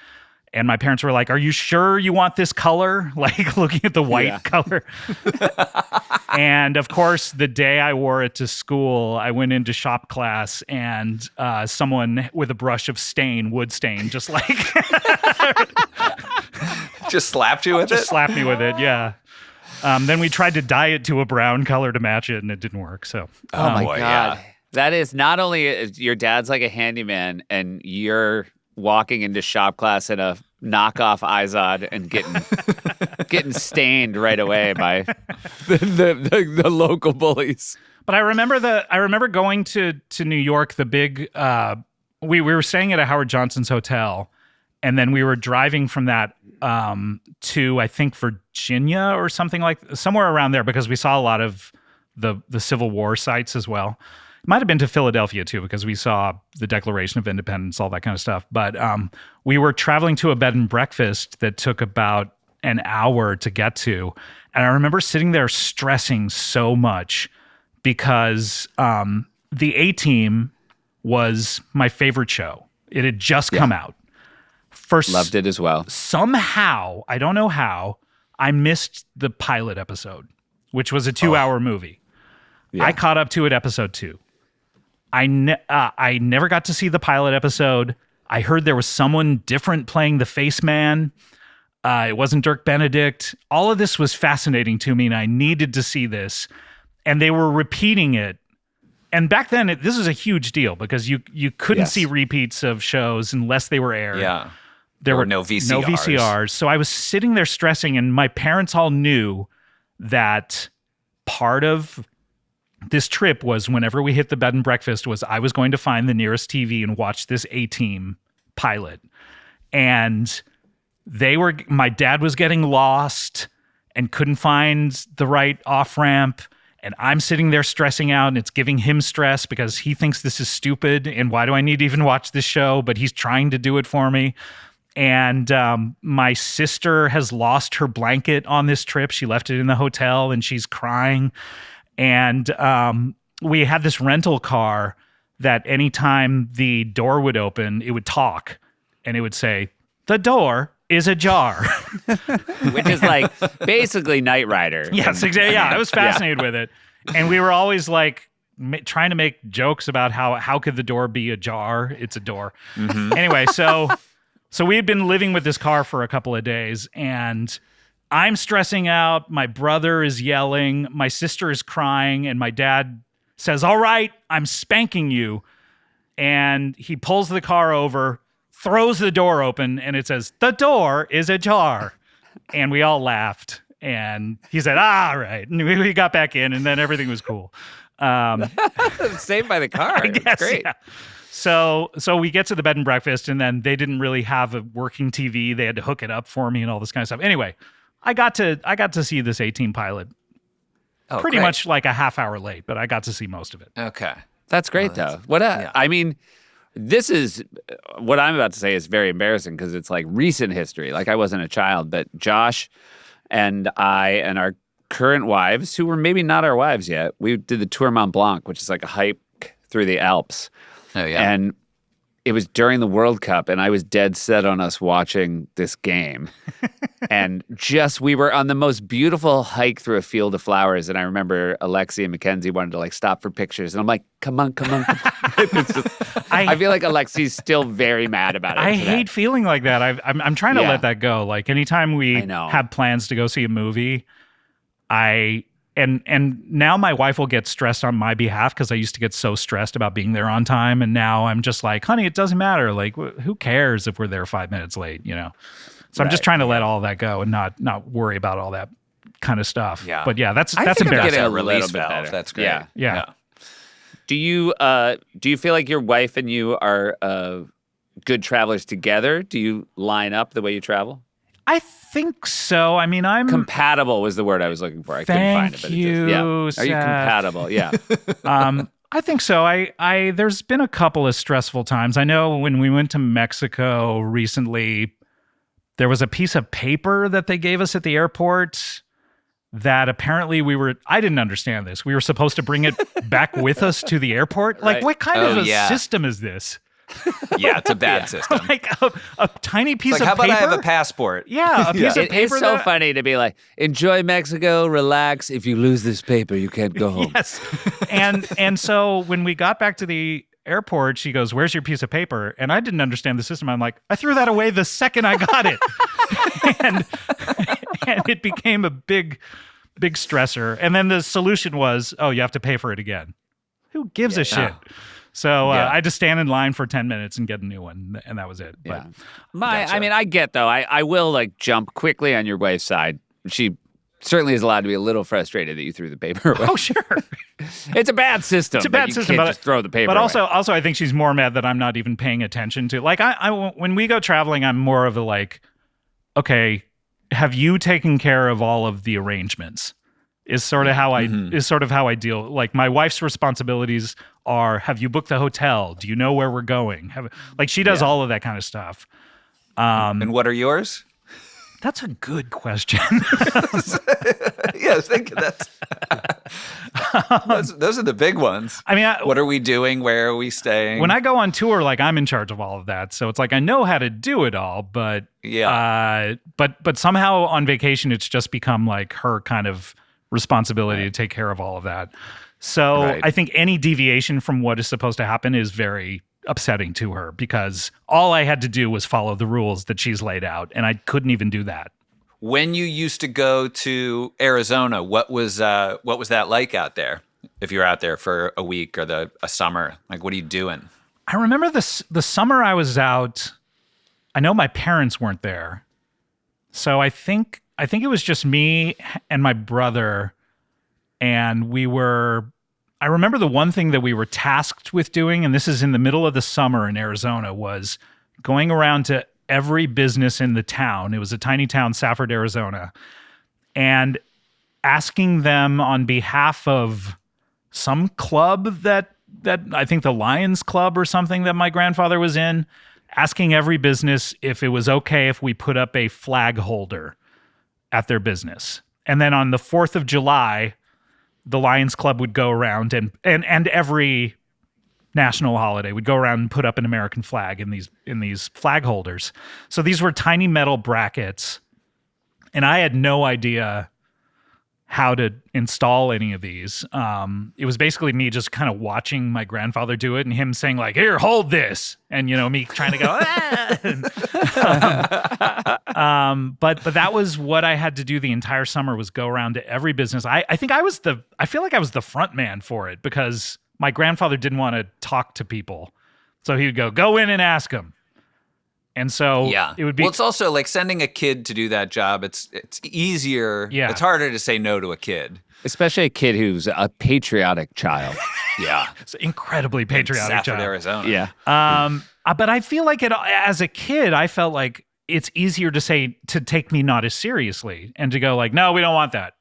And my parents were like, "Are you sure you want this color?" Like looking at the white color. And of course, the day I wore it to school, I went into shop class and someone with a brush of wood stain, just Just slapped you with it? Just slapped me with it, yeah. Then we tried to dye it to a brown color to match it, and it didn't work. So, oh my boy, God. yeah. That is not only your dad's like a handyman and you're walking into shop class in a knockoff Izod and getting stained right away by the local bullies. But I remember going to New York. The big we were staying at a Howard Johnson's hotel, and then we were driving from that to I think Virginia or somewhere around there, because we saw a lot of the Civil War sites as well. It might have been to Philadelphia too, because we saw the Declaration of Independence, all that kind of stuff. But we were traveling to a bed and breakfast that took about an hour to get to. And I remember sitting there stressing so much because the A-Team was my favorite show. It had just come out. Loved it as well. Somehow, I don't know how, I missed the pilot episode, which was a 2-hour movie. Yeah. I caught up to it episode 2. I never got to see the pilot episode. I heard there was someone different playing the Face Man. It wasn't Dirk Benedict. All of this was fascinating to me, and I needed to see this. And they were repeating it. And back then, this was a huge deal because you couldn't see repeats of shows unless they were aired. Yeah. There were no VCRs. No VCRs. So I was sitting there stressing, and my parents all knew that part of this trip was whenever we hit the bed and breakfast was I was going to find the nearest TV and watch this A-Team pilot. And my dad was getting lost and couldn't find the right off-ramp. And I'm sitting there stressing out, and it's giving him stress because he thinks this is stupid. And why do I need to even watch this show? But he's trying to do it for me. And my sister has lost her blanket on this trip. She left it in the hotel and she's crying. And we had this rental car that anytime the door would open, it would talk and it would say, "The door is ajar." Which is like basically Knight Rider. Yes, exactly. Yeah, I was fascinated with it. And we were always like trying to make jokes about how could the door be ajar? It's a door. Anyway, so we had been living with this car for a couple of days and I'm stressing out. My brother is yelling. My sister is crying. And my dad says, "All right, I'm spanking you." And he pulls the car over, throws the door open, and it says, "The door is ajar." And we all laughed. And he said, "All right." And we got back in, and then everything was cool. Saved by the car. I guess, Great. yeah. So we get to the bed and breakfast, and then they didn't really have a working TV. They had to hook it up for me and all this kind of stuff. Anyway, I got to see this 18 pilot pretty great. much like a half hour late, but I got to see most of it. Okay. That's great, though. I mean, this is what I'm about to say is very embarrassing because it's like recent history. Like I wasn't a child, but Josh and I and our current wives, who were maybe not our wives yet, we did the Tour Mont Blanc, which is like a hike through the Alps. Oh, yeah. And it was during the World Cup, and I was dead set on us watching this game. And we were on the most beautiful hike through a field of flowers. And I remember Alexi and Mackenzie wanted to like stop for pictures. And I'm like, come on. It's just, I feel like Alexi's still very mad about it. I hate feeling like that. I'm trying to let that go. Like anytime we have plans to go see a movie, And now my wife will get stressed on my behalf because I used to get so stressed about being there on time. And now I'm just like, honey, it doesn't matter. Like, who cares if we're there 5 minutes late, you know? So I'm just trying to let all that go and not worry about all that kind of stuff. Yeah. But yeah, that's I think I'm embarrassing. getting a little release bit valve. better. That's great. Yeah. Do you feel like your wife and you are good travelers together? Do you line up the way you travel? I think so. I mean, I'm compatible was the word I was looking for. I couldn't find it, but Are you Seth. compatible? Yeah. I think so. I there's been a couple of stressful times. I know when we went to Mexico recently, there was a piece of paper that they gave us at the airport that apparently I didn't understand this. We were supposed to bring it back with us to the airport. Like, Right. what kind of a system is this? Yeah, it's a bad system. Like a tiny piece Like, of how about paper? I have a passport? Yeah, a piece of paper. It's so funny to be like, enjoy Mexico, relax. If you lose this paper, you can't go home. Yes. And so when we got back to the airport, she goes, "Where's your piece of paper?" And I didn't understand the system. I'm like, I threw that away the second I got it. and it became a big stressor. And then the solution was, oh, you have to pay for it again. Who gives a shit? So I had to stand in line for 10 minutes and get a new one, and that was it. Yeah. But I mean, I get though. I will like jump quickly on your wife's side. She certainly is allowed to be a little frustrated that you threw the paper away. oh, sure. It's a bad system. It's a bad but you system, can't but just throw the paper But away. also, I think she's more mad that I'm not even paying attention to. Like, when we go traveling, I'm more of a like, okay, have you taken care of all of the arrangements? Is sort of how I deal. Like, my wife's responsibilities are: have you booked the hotel? Do you know where we're going? Like, she does all of that kind of stuff. And what are yours? That's a good question. Yeah, I was thinking that. Those are the big ones. I mean, what are we doing? Where are we staying? when I go on tour, like, I'm in charge of all of that. So it's like I know how to do it all, but but somehow on vacation, it's just become like her kind of responsibility to take care of all of that. So I think any deviation from what is supposed to happen is very upsetting to her because all I had to do was follow the rules that she's laid out, and I couldn't even do that. When you used to go to Arizona, what was that like out there? If you're out there for a week or a summer, like, what are you doing? I remember the summer I was out. I know my parents weren't there, so I think it was just me and my brother, and I remember the one thing that we were tasked with doing, and this is in the middle of the summer in Arizona, was going around to every business in the town. It was a tiny town, Safford, Arizona, and asking them on behalf of some club that I think the Lions Club or something that my grandfather was in, asking every business if it was okay if we put up a flag holder at their business. And then on the 4th of July, the Lions Club would go around and every national holiday would go around and put up an American flag in these flag holders. So these were tiny metal brackets, and I had no idea how to install any of these. It was basically me just kind of watching my grandfather do it and him saying like, "Here, hold this," and me trying to go. But that was what I had to do the entire summer, was go around to every business. I feel like I was the front man for it, because my grandfather didn't want to talk to people, so he would go in and ask them. And so it would be. Well, it's also like sending a kid to do that job. It's easier. Yeah. It's harder to say no to a kid. Especially a kid who's a patriotic child. Yeah. It's an incredibly patriotic Safford, child. Arizona. Yeah. But I feel like as a kid, I felt like it's easier to take me not as seriously and to go like, no, we don't want that.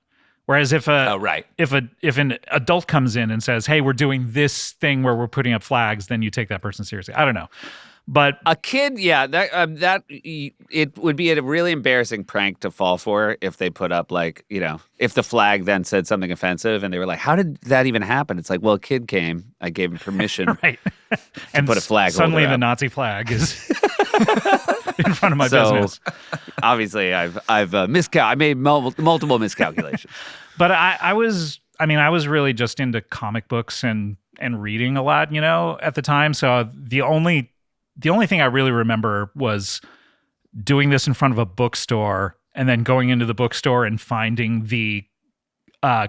Whereas if an adult comes in and says, hey, we're doing this thing where we're putting up flags, then you take that person seriously. I don't know. But a kid, that it would be a really embarrassing prank to fall for if they put up like, if the flag then said something offensive and they were like, how did that even happen? It's like, well, a kid came, I gave him permission right. to put a flag. Suddenly holder the up. Nazi flag is in front of my business. Obviously, I made multiple miscalculations. But I was really just into comic books and reading a lot, at the time. So the only thing I really remember was doing this in front of a bookstore and then going into the bookstore and finding the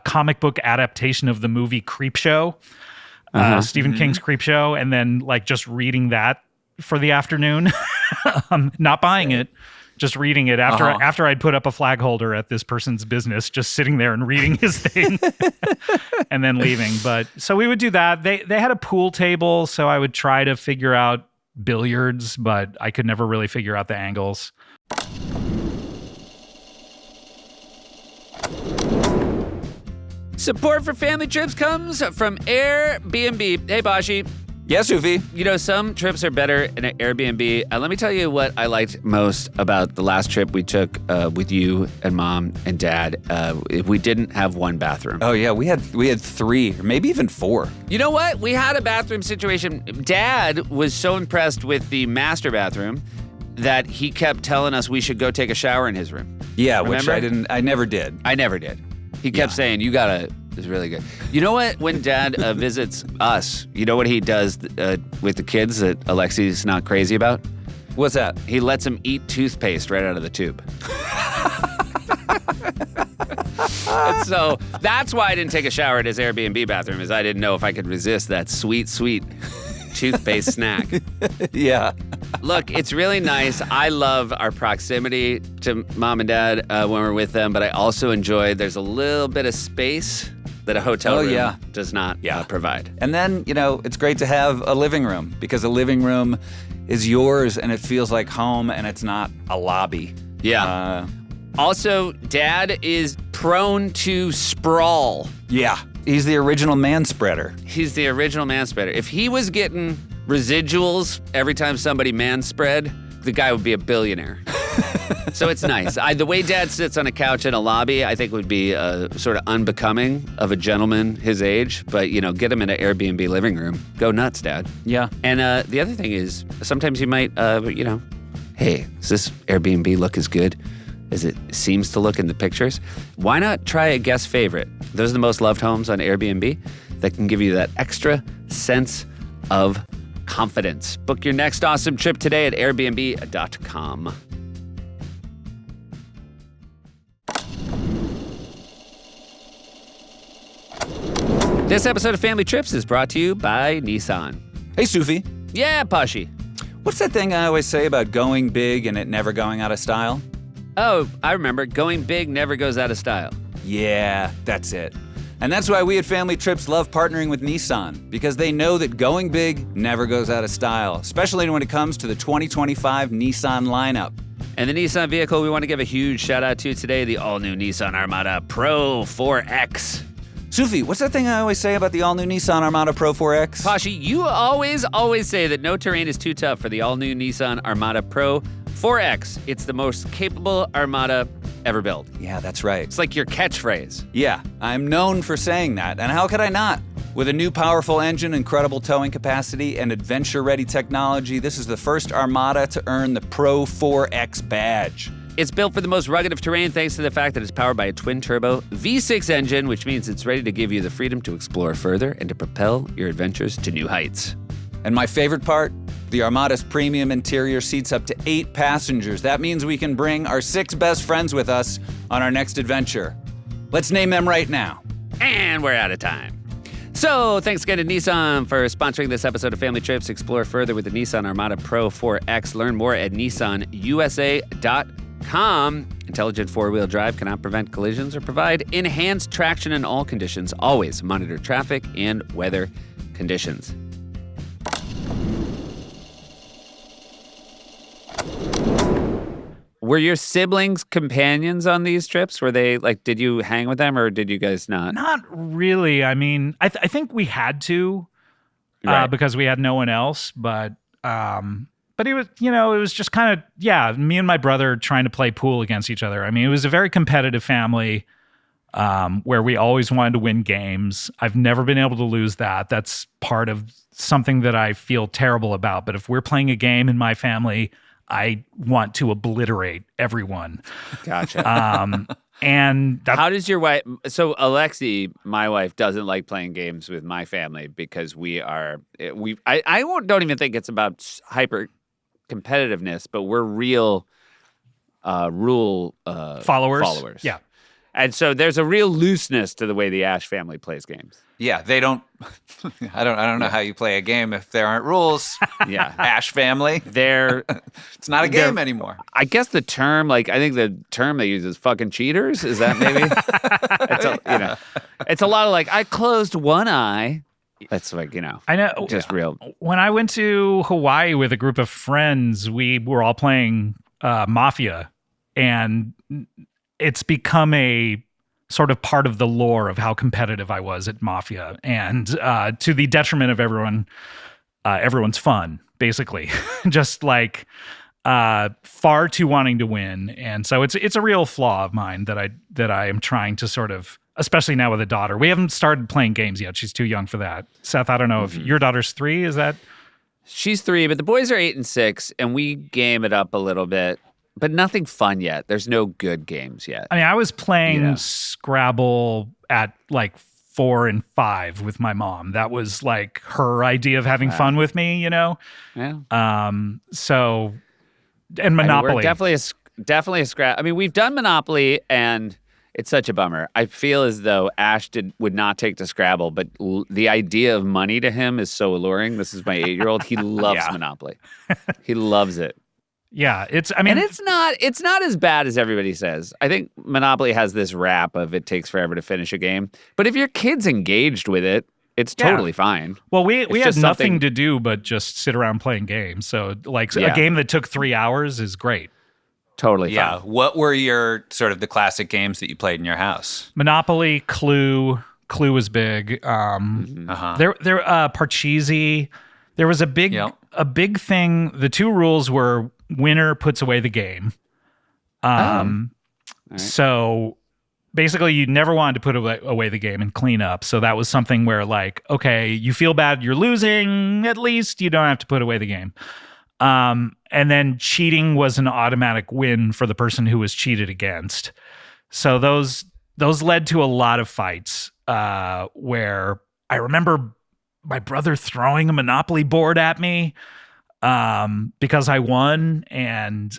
comic book adaptation of the movie Creepshow, Stephen King's Creepshow, and then like just reading that for the afternoon, not buying it, just reading it after I'd put up a flag holder at this person's business, just sitting there and reading his thing and then leaving. But so we would do that. They had a pool table, so I would try to figure out billiards, but I could never really figure out the angles. Support for family trips comes from Airbnb. Hey, Bashi. Yes, Sufi. Some trips are better in an Airbnb. Let me tell you what I liked most about the last trip we took with you and Mom and Dad. We didn't have one bathroom. Oh yeah, we had 3 or maybe even 4. You know what? We had a bathroom situation. Dad was so impressed with the master bathroom that he kept telling us we should go take a shower in his room. Yeah, Remember? which I never did. I never did. He kept saying, you gotta. It's really good. You know what? When Dad visits us, you know what he does with the kids that Alexi's not crazy about? What's that? He lets them eat toothpaste right out of the tube. And so that's why I didn't take a shower at his Airbnb bathroom, is I didn't know if I could resist that sweet, sweet toothpaste snack. Yeah. Look, it's really nice. I love our proximity to Mom and Dad when we're with them, but I also enjoy there's a little bit of space that a hotel room does not provide. And then, it's great to have a living room, because a living room is yours and it feels like home and it's not a lobby. Yeah. Also, Dad is prone to sprawl. Yeah. He's the original man spreader. He's the original man spreader. If he was getting residuals every time somebody man spread, the guy would be a billionaire. So it's nice. The way Dad sits on a couch in a lobby, I think would be sort of unbecoming of a gentleman his age. But, get him in an Airbnb living room. Go nuts, Dad. Yeah. And the other thing is, sometimes you might, hey, does this Airbnb look as good as it seems to look in the pictures? Why not try a guest favorite? Those are the most loved homes on Airbnb that can give you that extra sense of confidence. Book your next awesome trip today at airbnb.com. This episode of Family Trips is brought to you by Nissan. Hey, Sufi. Yeah, Pashy. What's that thing I always say about going big and it never going out of style? Oh, I remember. Going big never goes out of style. Yeah, that's it. And that's why we at Family Trips love partnering with Nissan, because they know that going big never goes out of style, especially when it comes to the 2025 Nissan lineup. And the Nissan vehicle we want to give a huge shout out to today, the all-new Nissan Armada Pro 4X. Sufi, what's that thing I always say about the all-new Nissan Armada Pro 4X? Pashi, you always say that no terrain is too tough for the all-new Nissan Armada Pro 4X. It's the most capable Armada ever built. Yeah, that's right. It's like your catchphrase. Yeah, I'm known for saying that, and how could I not? With a new powerful engine, incredible towing capacity, and adventure-ready technology, this is the first Armada to earn the Pro 4X badge. It's built for the most rugged of terrain thanks to the fact that it's powered by a twin-turbo V6 engine, which means it's ready to give you the freedom to explore further and to propel your adventures to new heights. And my favorite part? The Armada's premium interior seats up to 8 passengers. That means we can bring our 6 best friends with us on our next adventure. Let's name them right now. And we're out of time. So thanks again to Nissan for sponsoring this episode of Family Trips. Explore further with the Nissan Armada Pro 4X. Learn more at nissanusa.com. Intelligent four-wheel drive cannot prevent collisions or provide enhanced traction in all conditions. Always monitor traffic and weather conditions. Were your siblings companions on these trips? Were they like, did you hang with them or did you guys not? Not really. I mean, I think we had to Right. because we had no one else. But it was, it was just kind of, me and my brother trying to play pool against each other. I mean, it was a very competitive family where we always wanted to win games. I've never been able to lose that. That's part of something that I feel terrible about. But if we're playing a game in my family, I want to obliterate everyone. Gotcha. And How does your wife? So Alexi, my wife, doesn't like playing games with my family because I don't even think it's about hyper competitiveness, but we're real rule followers. Yeah. And so there's a real looseness to the way the Ash family plays games. Yeah, they don't. I don't know how you play a game if there aren't rules. Yeah. Ash family. It's not a game anymore. I guess the term, I think the term they use is fucking cheaters. Is that maybe? It's a lot of I closed one eye. That's I know. just real. When I went to Hawaii with a group of friends, we were all playing Mafia, and it's become a sort of part of the lore of how competitive I was at Mafia, and to the detriment of everyone's fun, basically. Just far too wanting to win. And so it's a real flaw of mine that I am trying to sort of, especially now with a daughter. We haven't started playing games yet. She's too young for that. Seth, I don't know if your daughter's 3, is that? She's 3, but the boys are 8 and 6, and we game it up a little bit. But nothing fun yet. There's no good games yet. I mean, I was playing Scrabble at 4 and 5 with my mom. That was her idea of having fun with me, Yeah. So, and Monopoly. We're definitely a Scrabble. I mean, we've done Monopoly, and it's such a bummer. I feel as though Ash would not take to Scrabble, but the idea of money to him is so alluring. This is my 8-year-old. He loves Monopoly. He loves it. Yeah, it's not as bad as everybody says. I think Monopoly has this rap of it takes forever to finish a game. But if your kid's engaged with it, it's totally fine. Well, we had nothing to do but just sit around playing games. So a game that took 3 hours is great. Totally fine. What were your sort of the classic games that you played in your house? Monopoly, Clue. Clue was big. Parcheesi. There was a big thing. The 2 rules were winner puts away the game. Right. So basically you never wanted to put away the game and clean up. So that was something where okay, you feel bad you're losing, at least you don't have to put away the game. And then cheating was an automatic win for the person who was cheated against. So those led to a lot of fights where I remember my brother throwing a Monopoly board at me because I won, and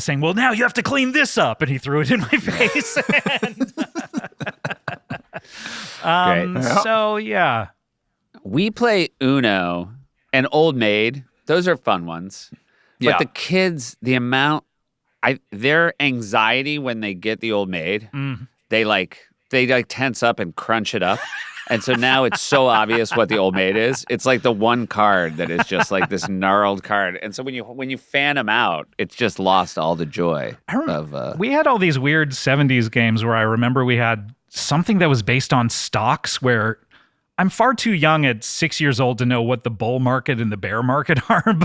saying, well, now you have to clean this up. And he threw it in my face. So, yeah. We play Uno and Old Maid. Those are fun ones. But the kids, their anxiety when they get the Old Maid, they tense up and crunch it up. And so now it's so obvious what the Old Maid is. It's like the one card that is just this gnarled card. And so when you fan them out, it's just lost all the joy of. We had all these weird 70s games where I remember we had something that was based on stocks where I'm far too young at 6 years old to know what the bull market and the bear market are,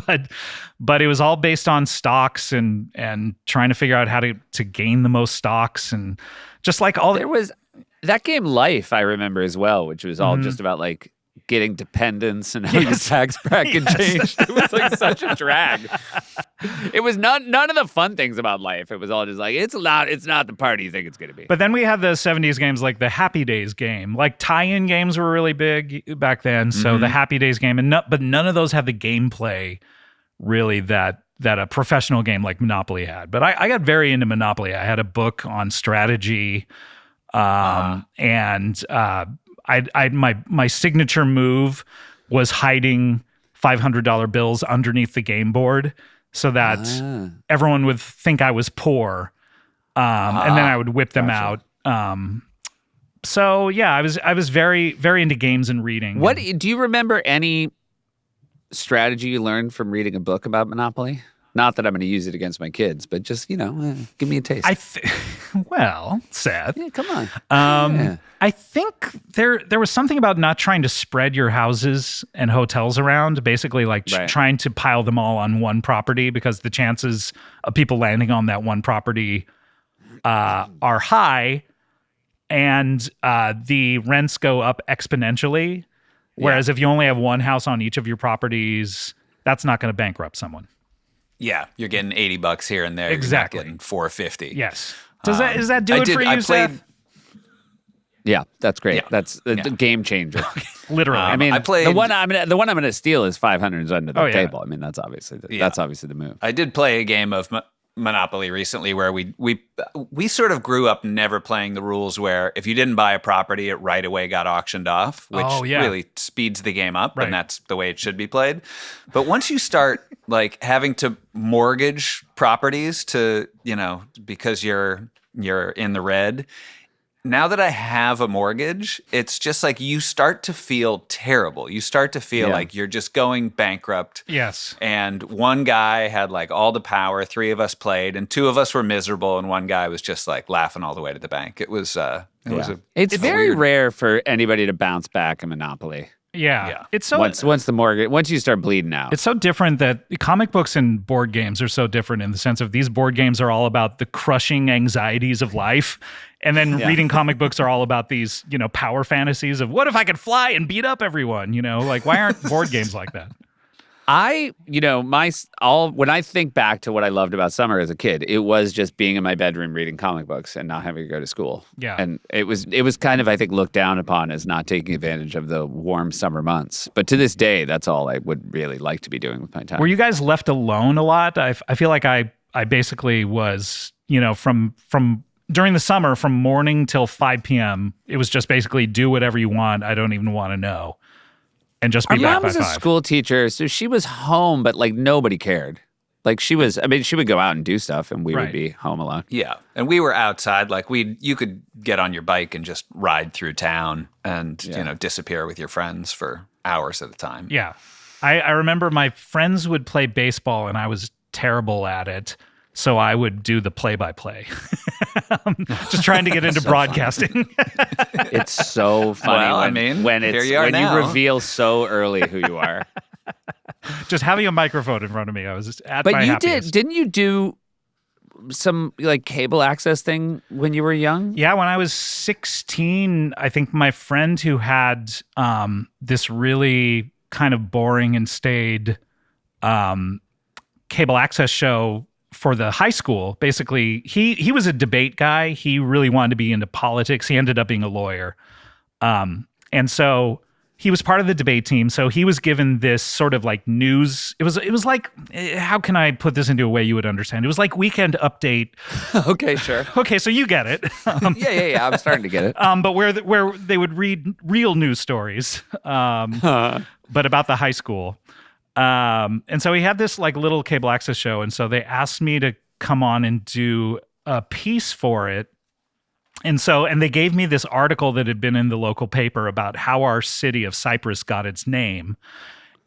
but it was all based on stocks and trying to figure out how to gain the most stocks and just like all There was that game Life, I remember as well, which was all just about like getting dependents and how your tax bracket changed. It was like such a drag. It was none of the fun things about Life. It was all just like it's not the party you think it's going to be. But then we had the 70s games like the Happy Days game. Like tie-in games were really big back then. So the Happy Days game, but none of those had the gameplay really that a professional game like Monopoly had. But I got very into Monopoly. I had a book on strategy, and my signature move was hiding $500 bills underneath the game board so that everyone would think I was poor, and then I would whip them out. So yeah, I was very, very into games and reading. What do you remember any strategy you learned from reading a book about Monopoly? Not that I'm going to use it against my kids, but just, give me a taste. Well, Seth. Yeah, come on. I think there was something about not trying to spread your houses and hotels around, basically like trying to pile them all on one property because the chances of people landing on that one property are high, and the rents go up exponentially. Whereas if you only have one house on each of your properties, that's not going to bankrupt someone. Yeah, you're getting $80 here and there. Exactly. You're not getting $450. Yes. Does that do it for you, Seth? Yeah, that's great. Yeah. That's a game changer. Literally. I mean, I played- the one I'm gonna steal is 500 under the Oh, yeah. table. I mean, that's obviously the move. I did play a game of Monopoly recently where we sort of grew up never playing the rules where if you didn't buy a property, it right away got auctioned off, which really speeds the game up, and that's the way it should be played. But once you start like having to mortgage properties to, because you're in the red, now that I have a mortgage, it's just like you start to feel terrible. You start to feel like you're just going bankrupt. Yes. And one guy had like all the power. 3 of us played, and 2 of us were miserable, and one guy was just like laughing all the way to the bank. It's very rare for anybody to bounce back in Monopoly. Yeah. It's so Once you start bleeding out. It's so different that comic books and board games are so different in the sense of these board games are all about the crushing anxieties of life. And then reading comic books are all about these, power fantasies of what if I could fly and beat up everyone? Like why aren't board games like that? When I think back to what I loved about summer as a kid, it was just being in my bedroom reading comic books and not having to go to school. Yeah. And it was kind of, I think, looked down upon as not taking advantage of the warm summer months. But to this day, that's all I would really like to be doing with my time. Were you guys left alone a lot? I feel like I basically was, from during the summer, from morning till 5 p.m., it was just basically do whatever you want. I don't even want to know. And just be back by 5. Our mom was a school teacher, so she was home, but like nobody cared. Like she would go out and do stuff, and we would be home alone. Yeah, and we were outside. Like you could get on your bike and just ride through town, and disappear with your friends for hours at a time. Yeah, I remember my friends would play baseball, and I was terrible at it. So I would do the play-by-play, just trying to get into broadcasting. It's so funny when you reveal so early who you are. Just having a microphone in front of me, I was just at my happiest. Didn't you do some like cable access thing when you were young? Yeah, when I was 16, I think my friend who had this really kind of boring and staid cable access show for the high school, basically, he was a debate guy. He really wanted to be into politics. He ended up being a lawyer. And so he was part of the debate team. So he was given this sort of like news. It was like, how can I put this into a way you would understand? It was like Weekend Update. Okay, sure. Okay, so you get it. Yeah. I'm starting to get it. But where they would read real news stories, but about the high school. And so he had this like little cable access show. And so they asked me to come on and do a piece for it. And they gave me this article that had been in the local paper about how our city of Cypress got its name.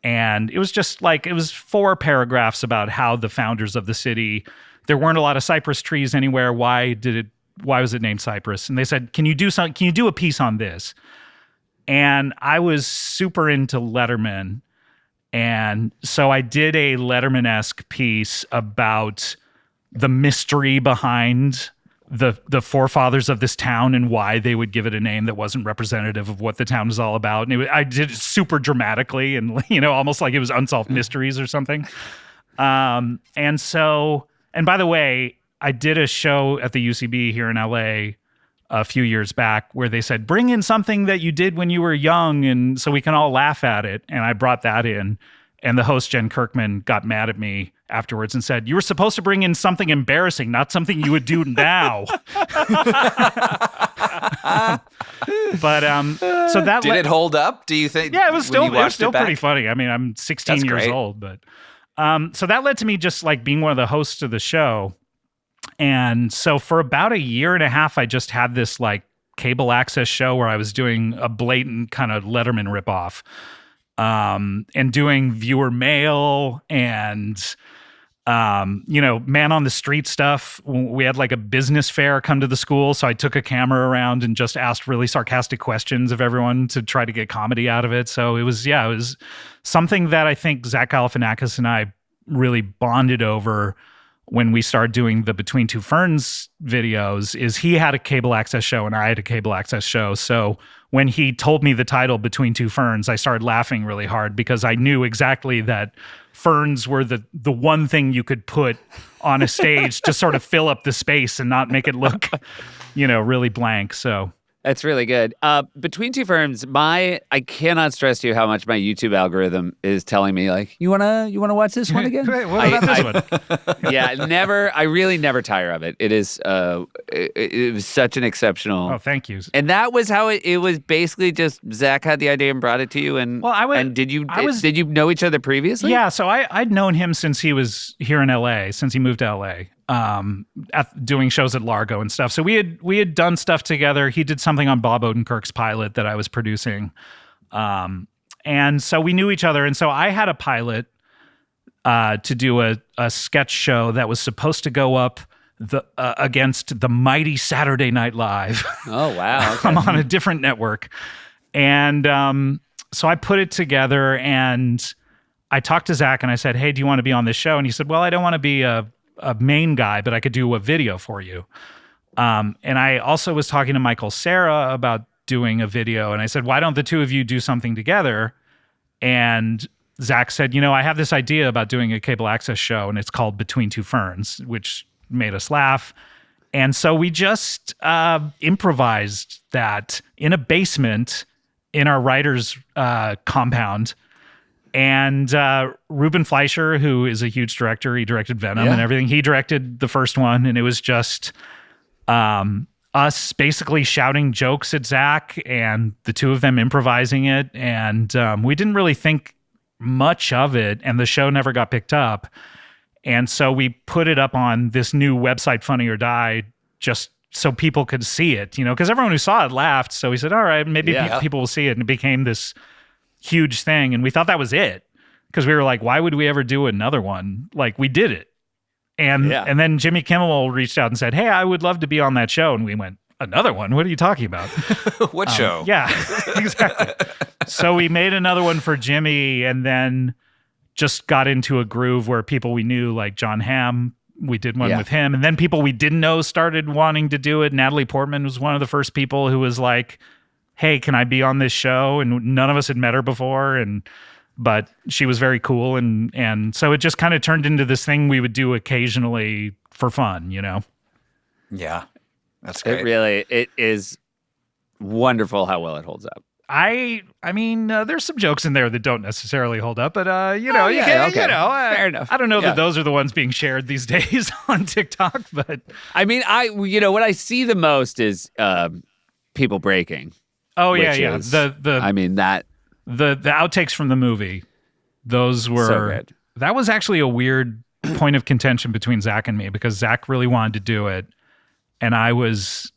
And it was just like, it was 4 paragraphs about how the founders of the city, there weren't a lot of cypress trees anywhere. Why did it was it named Cypress? And they said, can you do a piece on this? And I was super into Letterman. And so I did a Letterman-esque piece about the mystery behind the forefathers of this town and why they would give it a name that wasn't representative of what the town is all about. And I did it super dramatically and, almost like it was Unsolved Mysteries or something. And by the way, I did a show at the UCB here in LA a few years back where they said, bring in something that you did when you were young and so we can all laugh at it. And I brought that in. And the host, Jen Kirkman, got mad at me afterwards and said, you were supposed to bring in something embarrassing, not something you would do now. But so that did it hold up? Do you think? Yeah, it was still pretty funny. I mean, I'm 16 years old, but so that led to me just like being one of the hosts of the show. And so for about a year and a half, I just had this like cable access show where I was doing a blatant kind of Letterman ripoff. And doing viewer mail and, man on the street stuff. We had like a business fair come to the school. So I took a camera around and just asked really sarcastic questions of everyone to try to get comedy out of it. So it was something that I think Zach Galifianakis and I really bonded over when we started doing the Between Two Ferns videos. Is he had a cable access show and I had a cable access show. So when he told me the title Between Two Ferns, I started laughing really hard because I knew exactly that ferns were the one thing you could put on a stage to sort of fill up the space and not make it look, really blank. So that's really good. Between Two Ferns, I cannot stress to you how much my YouTube algorithm is telling me, like, you wanna watch this one again? Great. What about this one? Yeah, I really never tire of it. It is, it was such an exceptional. Oh, thank you. And that was how it was basically just Zach had the idea and brought it to you. And did you know each other previously? Yeah, so I'd known him since he was here in LA, since he moved to LA. Doing shows at Largo and stuff. So we had done stuff together. He did something on Bob Odenkirk's pilot that I was producing. And so we knew each other. And so I had a pilot to do a sketch show that was supposed to go up against the mighty Saturday Night Live. Oh, wow. Okay. I'm on a different network. And so I put it together and I talked to Zach and I said, hey, do you want to be on this show? And he said, well, I don't want to be a main guy, but I could do a video for you. And I also was talking to Michael Cera about doing a video. And I said, why don't the two of you do something together? And Zach said, I have this idea about doing a cable access show and it's called Between Two Ferns, which made us laugh. And so we just improvised that in a basement in our writer's compound. And Ruben Fleischer, who is a huge director, he directed Venom and everything. He directed the first one, and it was just us basically shouting jokes at Zach and the two of them improvising it. And we didn't really think much of it, and the show never got picked up. And so we put it up on this new website, Funny or Die, just so people could see it, because everyone who saw it laughed. So we said, all right, maybe people will see it. And it became this huge thing. And we thought that was it because we were like, why would we ever do another one? Like, we did it. And then Jimmy Kimmel reached out and said, hey, I would love to be on that show. And we went, another one? What are you talking about? What show? Yeah, exactly. So we made another one for Jimmy and then just got into a groove where people we knew, like John Hamm, we did one with him. And then people we didn't know started wanting to do it. Natalie Portman was one of the first people who was like, hey, can I be on this show? And none of us had met her before. But she was very cool. And so it just kind of turned into this thing we would do occasionally for fun, Yeah, that's great. It is wonderful how well it holds up. I mean, there's some jokes in there that don't necessarily hold up, but fair enough. I don't know that those are the ones being shared these days on TikTok, but I mean, what I see the most is people breaking. Oh yeah. The outtakes from the movie, those were so good. That was actually a weird point of contention between Zach and me because Zach really wanted to do it, and I was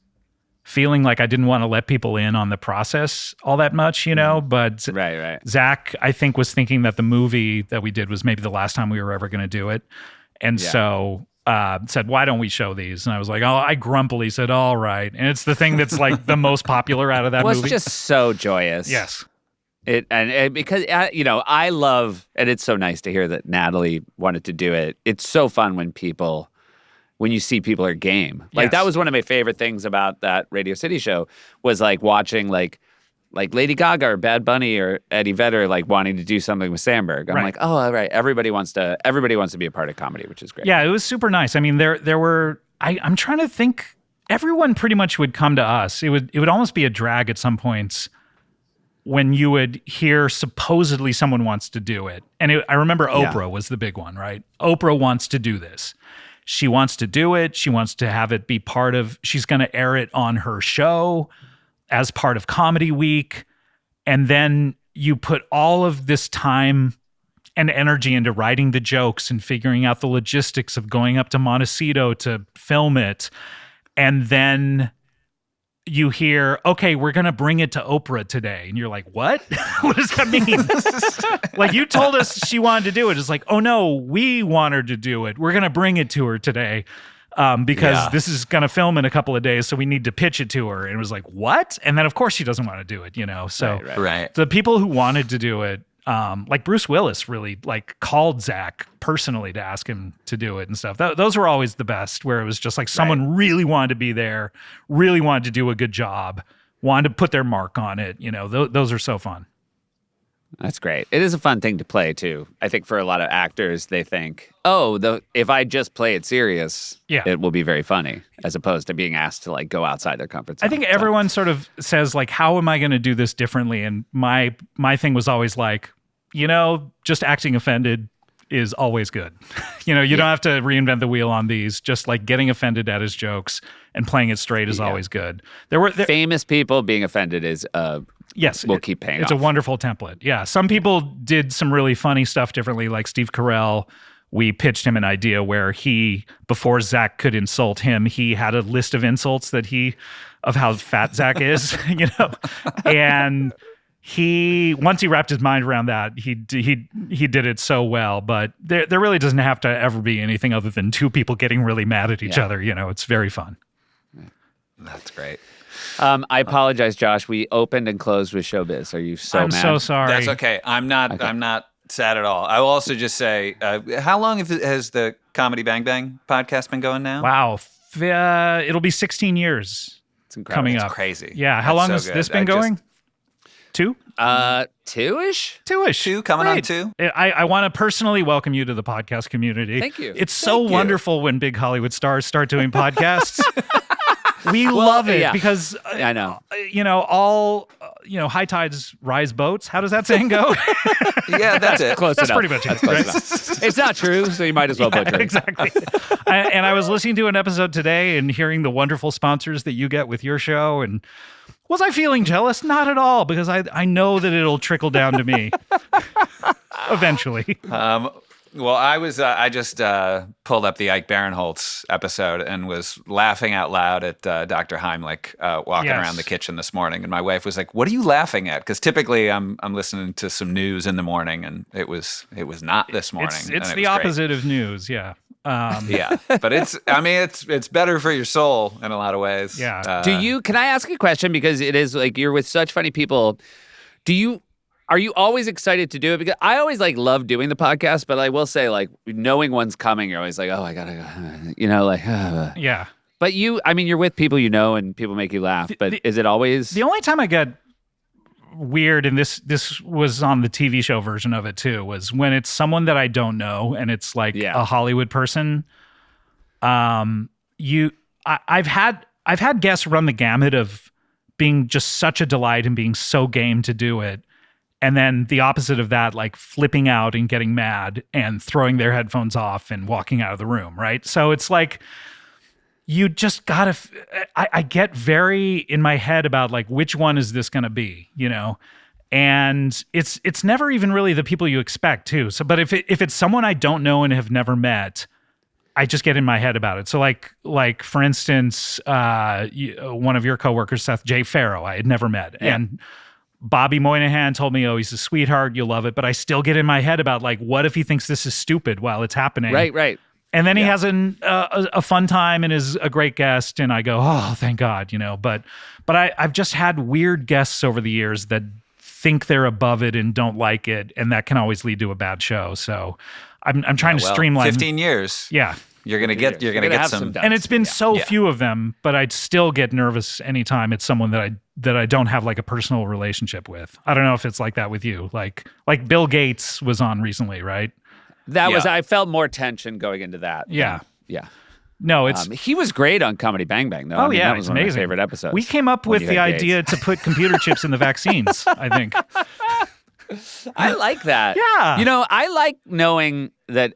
feeling like I didn't want to let people in on the process all that much, but right. Zach, I think, was thinking that the movie that we did was maybe the last time we were ever going to do it. And so said, why don't we show these? And I was like, oh, I grumpily said, all right. And it's the thing that's like the most popular out of that movie. It's just so joyous. Yes. And because, I love, and it's so nice to hear that Natalie wanted to do it. It's so fun when you see people are game. Like, that was one of my favorite things about that Radio City show was like watching like Lady Gaga or Bad Bunny or Eddie Vedder like wanting to do something with Sandberg. I'm like, oh, all right. Everybody wants to be a part of comedy, which is great. Yeah, it was super nice. I mean, there were, I'm trying to think, everyone pretty much would come to us. It would almost be a drag at some points when you would hear supposedly someone wants to do it. And I remember Oprah was the big one, right? Oprah wants to do this. She wants to do it. She wants to have it be part of, she's going to air it on her show as part of Comedy Week. And then you put all of this time and energy into writing the jokes and figuring out the logistics of going up to Montecito to film it. And then you hear, okay, we're going to bring it to Oprah today. And you're like, what? What does that mean? Like, you told us she wanted to do it. It's like, oh no, we want her to do it. We're going to bring it to her today because this is going to film in a couple of days. So we need to pitch it to her. And it was like, what? And then of course she doesn't want to do it, So Right. the people who wanted to do it, like Bruce Willis really like called Zach personally to ask him to do it and stuff. Those were always the best, where it was just like someone really wanted to be there, really wanted to do a good job, wanted to put their mark on it. Those are so fun. That's great. It is a fun thing to play too. I think for a lot of actors, they think, if I just play it serious, it will be very funny, as opposed to being asked to like go outside their comfort zone. I think everyone sort of says like, how am I going to do this differently? And my thing was always like, just acting offended is always good. You don't have to reinvent the wheel on these. Just like getting offended at his jokes and playing it straight is always good. There were famous people being offended is will keep paying It's off. a wonderful template. Yeah. Some people did some really funny stuff differently, like Steve Carell. We pitched him an idea where before Zach could insult him, he had a list of insults of how fat Zach is, and once he wrapped his mind around that, he did it so well. But there really doesn't have to ever be anything other than two people getting really mad at each other. It's very fun. That's great. I apologize, Josh. We opened and closed with Showbiz. Are you so I'm mad? so sorry. That's okay. I'm not sad at all. I will also just say, how long has the Comedy Bang Bang podcast been going now? Wow. It'll be 16 years. It's incredible. Coming It's up. crazy. Yeah. How That's long so has good. this been going? 2? 2-ish? 2-ish. 2 coming on Great. 2. I want to personally welcome you to the podcast community. Thank you. It's so Thank you. wonderful when big Hollywood stars start doing podcasts. We love it because I know. All high tides rise boats. How does that saying go? Yeah, that's it. Close That's enough. pretty much it. Close Right? enough. It's not true, so you might as well butcher it. Exactly. And I was listening to an episode today and hearing the wonderful sponsors that you get with your show, and was I feeling jealous? Not at all, because I know that it'll trickle down to me eventually. Well, I just pulled up the Ike Barinholtz episode and was laughing out loud at Dr. Heimlich walking Yes. around the kitchen this morning, and my wife was like, "What are you laughing at?" Because typically I'm listening to some news in the morning, and it was not this morning. It's and it the was great. opposite of news. Yeah. Yeah, but it's better for your soul in a lot of ways. Yeah. Can I ask a question? Because it is like you're with such funny people. Are you always excited to do it? Because I always like love doing the podcast, but I will say like knowing one's coming, you're always like, oh, I gotta go, Yeah. But you're with people and people make you laugh. But is it always? The only time I got weird, and this was on the TV show version of it too, was when it's someone that I don't know and it's like a Hollywood person. I've had guests run the gamut of being just such a delight and being so game to do it. And then the opposite of that, like flipping out and getting mad and throwing their headphones off and walking out of the room, right? So it's like, you just gotta, I get very in my head about like, which one is this gonna be, And it's never even really the people you expect too. So, but if it's someone I don't know and have never met, I just get in my head about it. So like for instance, one of your coworkers, Seth J. Farrow, I had never met. Yeah. And Bobby Moynihan told me, oh, he's a sweetheart, you'll love it. But I still get in my head about like, what if he thinks this is stupid while it's happening? Right. And then he has a fun time and is a great guest, and I go, oh, thank God, But I've just had weird guests over the years that think they're above it and don't like it, and that can always lead to a bad show. So I'm trying to streamline. 15 years. Yeah. You're gonna get some, and it's been so few of them, but I'd still get nervous anytime it's someone that I don't have like a personal relationship with. I don't know if it's like that with you. Like Bill Gates was on recently, right? I felt more tension going into that. Yeah. Yeah. No, it's he was great on Comedy Bang Bang though. Oh, yeah, that was one amazing. of my favorite episodes. We came up with the idea to put computer chips in the vaccines, I think. I like that. Yeah. I like knowing that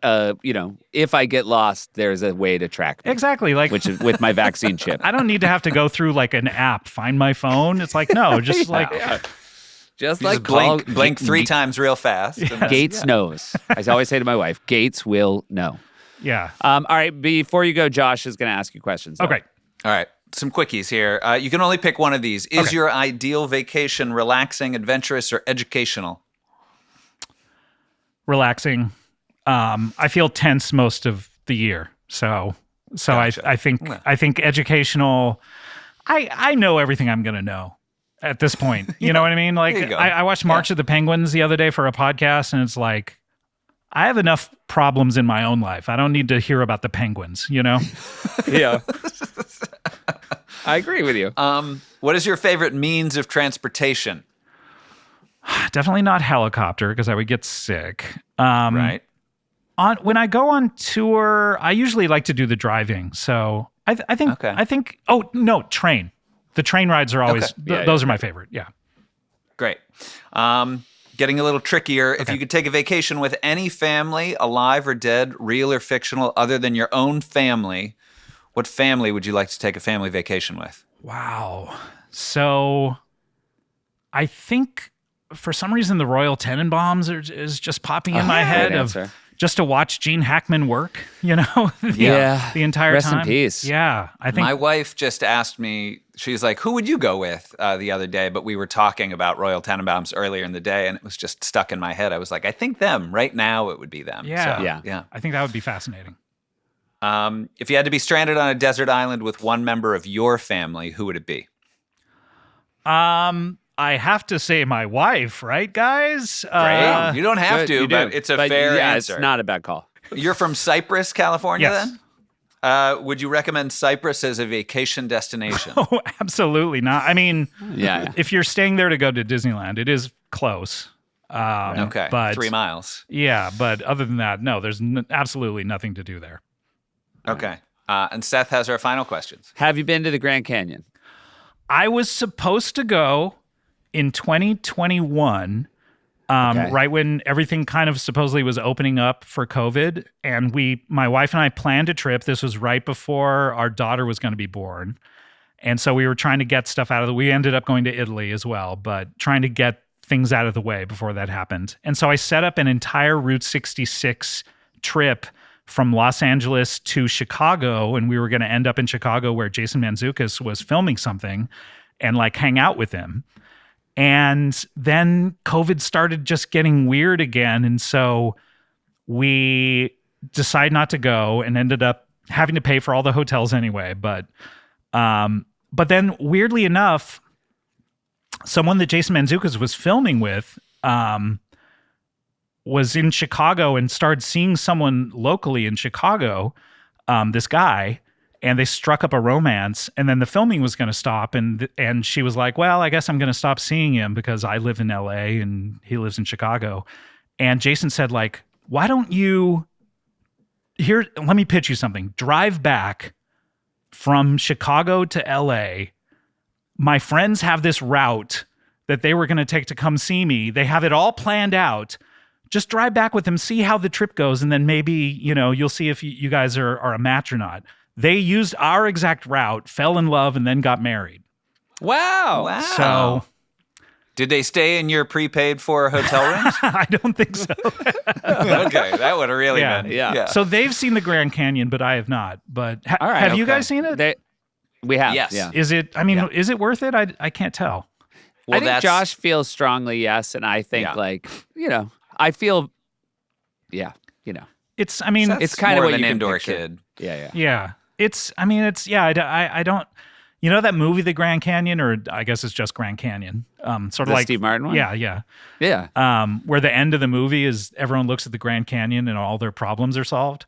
if I get lost, there's a way to track me. Exactly. Like which is with my vaccine chip. I don't need to have to go through like an app, find my phone. It's like, no, just Just You like just blink 3 times real fast. Yes. Gates knows. I always say to my wife, Gates will know. Yeah. All right, before you go, Josh is going to ask you questions. Though. Okay. All right. Some quickies here. You can only pick one of these. Is your ideal vacation relaxing, adventurous, or educational? Relaxing. I feel tense most of the year. So Gotcha. I think educational, I know everything I'm going to know at this point. You know what I mean? Like There you go. I watched March of the Penguins the other day for a podcast, and it's like, I have enough problems in my own life. I don't need to hear about the Penguins, Yeah. I agree with you. What is your favorite means of transportation? Definitely not helicopter because I would get sick. Right. When I go on tour, I usually like to do the driving. So I think. Oh no, train. The train rides are always those are my favorite. Yeah. Great. Getting a little trickier. If you could take a vacation with any family, alive or dead, real or fictional, other than your own family, what family would you like to take a family vacation with? Wow. So I think for some reason the Royal Tenenbaums is just popping in my head of just to watch Gene Hackman work, the entire Rest time. in peace. Yeah. I think My wife just asked me, she's like, who would you go with the other day? But we were talking about Royal Tenenbaums earlier in the day, and it was just stuck in my head. I was like, I think them. Right now, it would be them. Yeah. So, Yeah. I think that would be fascinating. If you had to be stranded on a desert island with one member of your family, who would it be? I have to say my wife, right, guys? Great. You don't have Good, to, you but do. it's a fair answer. It's not a bad call. You're from Cypress, California, Yes. then? Would you recommend Cypress as a vacation destination? Oh, absolutely not. I mean, Yeah. if you're staying there to go to Disneyland, it is close. Okay, but 3 miles. Yeah, but other than that, no, there's absolutely nothing to do there. Okay. And Seth has our final questions. Have you been to the Grand Canyon? I was supposed to go in 2021, right when everything kind of supposedly was opening up for COVID. And my wife and I planned a trip. This was right before our daughter was going to be born. And so we were trying to get stuff out of we ended up going to Italy as well, but trying to get things out of the way before that happened. And so I set up an entire Route 66 trip from Los Angeles to Chicago, and we were going to end up in Chicago where Jason Mantzoukas was filming something and like hang out with him. And then COVID started just getting weird again. And so we decided not to go and ended up having to pay for all the hotels anyway. But then weirdly enough, someone that Jason Mantzoukas was filming with was in Chicago and started seeing someone locally in Chicago, this guy, and they struck up a romance, and then the filming was going to stop, and she was like, well, I guess I'm going to stop seeing him because I live in LA and he lives in Chicago. And Jason said, like, why don't you let me pitch you something. Drive back from Chicago to LA. My friends have this route that they were going to take to come see me. They have it all planned out. Just drive back with them, see how the trip goes, and then maybe, you'll see if you guys are a match or not. They used our exact route, fell in love, and then got married. Wow. So did they stay in your prepaid for hotel rooms? I don't think so. Okay, that would have really been. Yeah. So they've seen the Grand Canyon, but I have not. But All right, have you guys seen it? We have. Yes. Yeah. Is it? I mean, is it worth it? I can't tell. Well, I think Josh feels strongly yes, and I think I feel, It's, I mean, Seth's it's kind of more what of an you can indoor picture. kid. Yeah. yeah. It's, I mean, it's, yeah, I don't, you know that movie, The Grand Canyon, or I guess it's just Grand Canyon? Sort of The like Steve Martin one? Yeah. Yeah. Where the end of the movie is everyone looks at the Grand Canyon and all their problems are solved.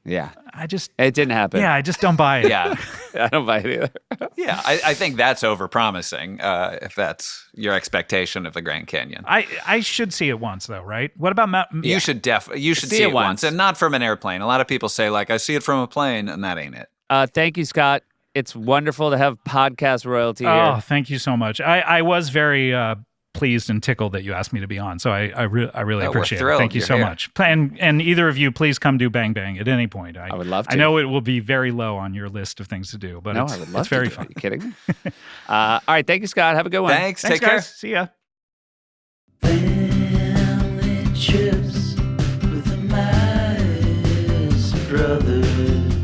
Yeah. It didn't happen. Yeah, I just don't buy it. Yeah. I don't buy it either. Yeah. I think that's overpromising if that's your expectation of the Grand Canyon. I should see it once though, right? What about You should see it once, and not from an airplane. A lot of people say like, I see it from a plane, and that ain't it. Thank you, Scott. It's wonderful to have podcast royalty Oh, here. thank you so much. I was very pleased and tickled that you asked me to be on. So I really we're appreciate it. thrilled Thank you you're so here. much. And either of you, please come do Bang Bang at any point. I would love to. I know it will be very low on your list of things to do, but No, it's, I would love it's very to. fun. Are you kidding me? All right. Thank you, Scott. Have a good one. Thanks. Thanks, Take care. guys. See ya. Family chips with the Meyers brothers.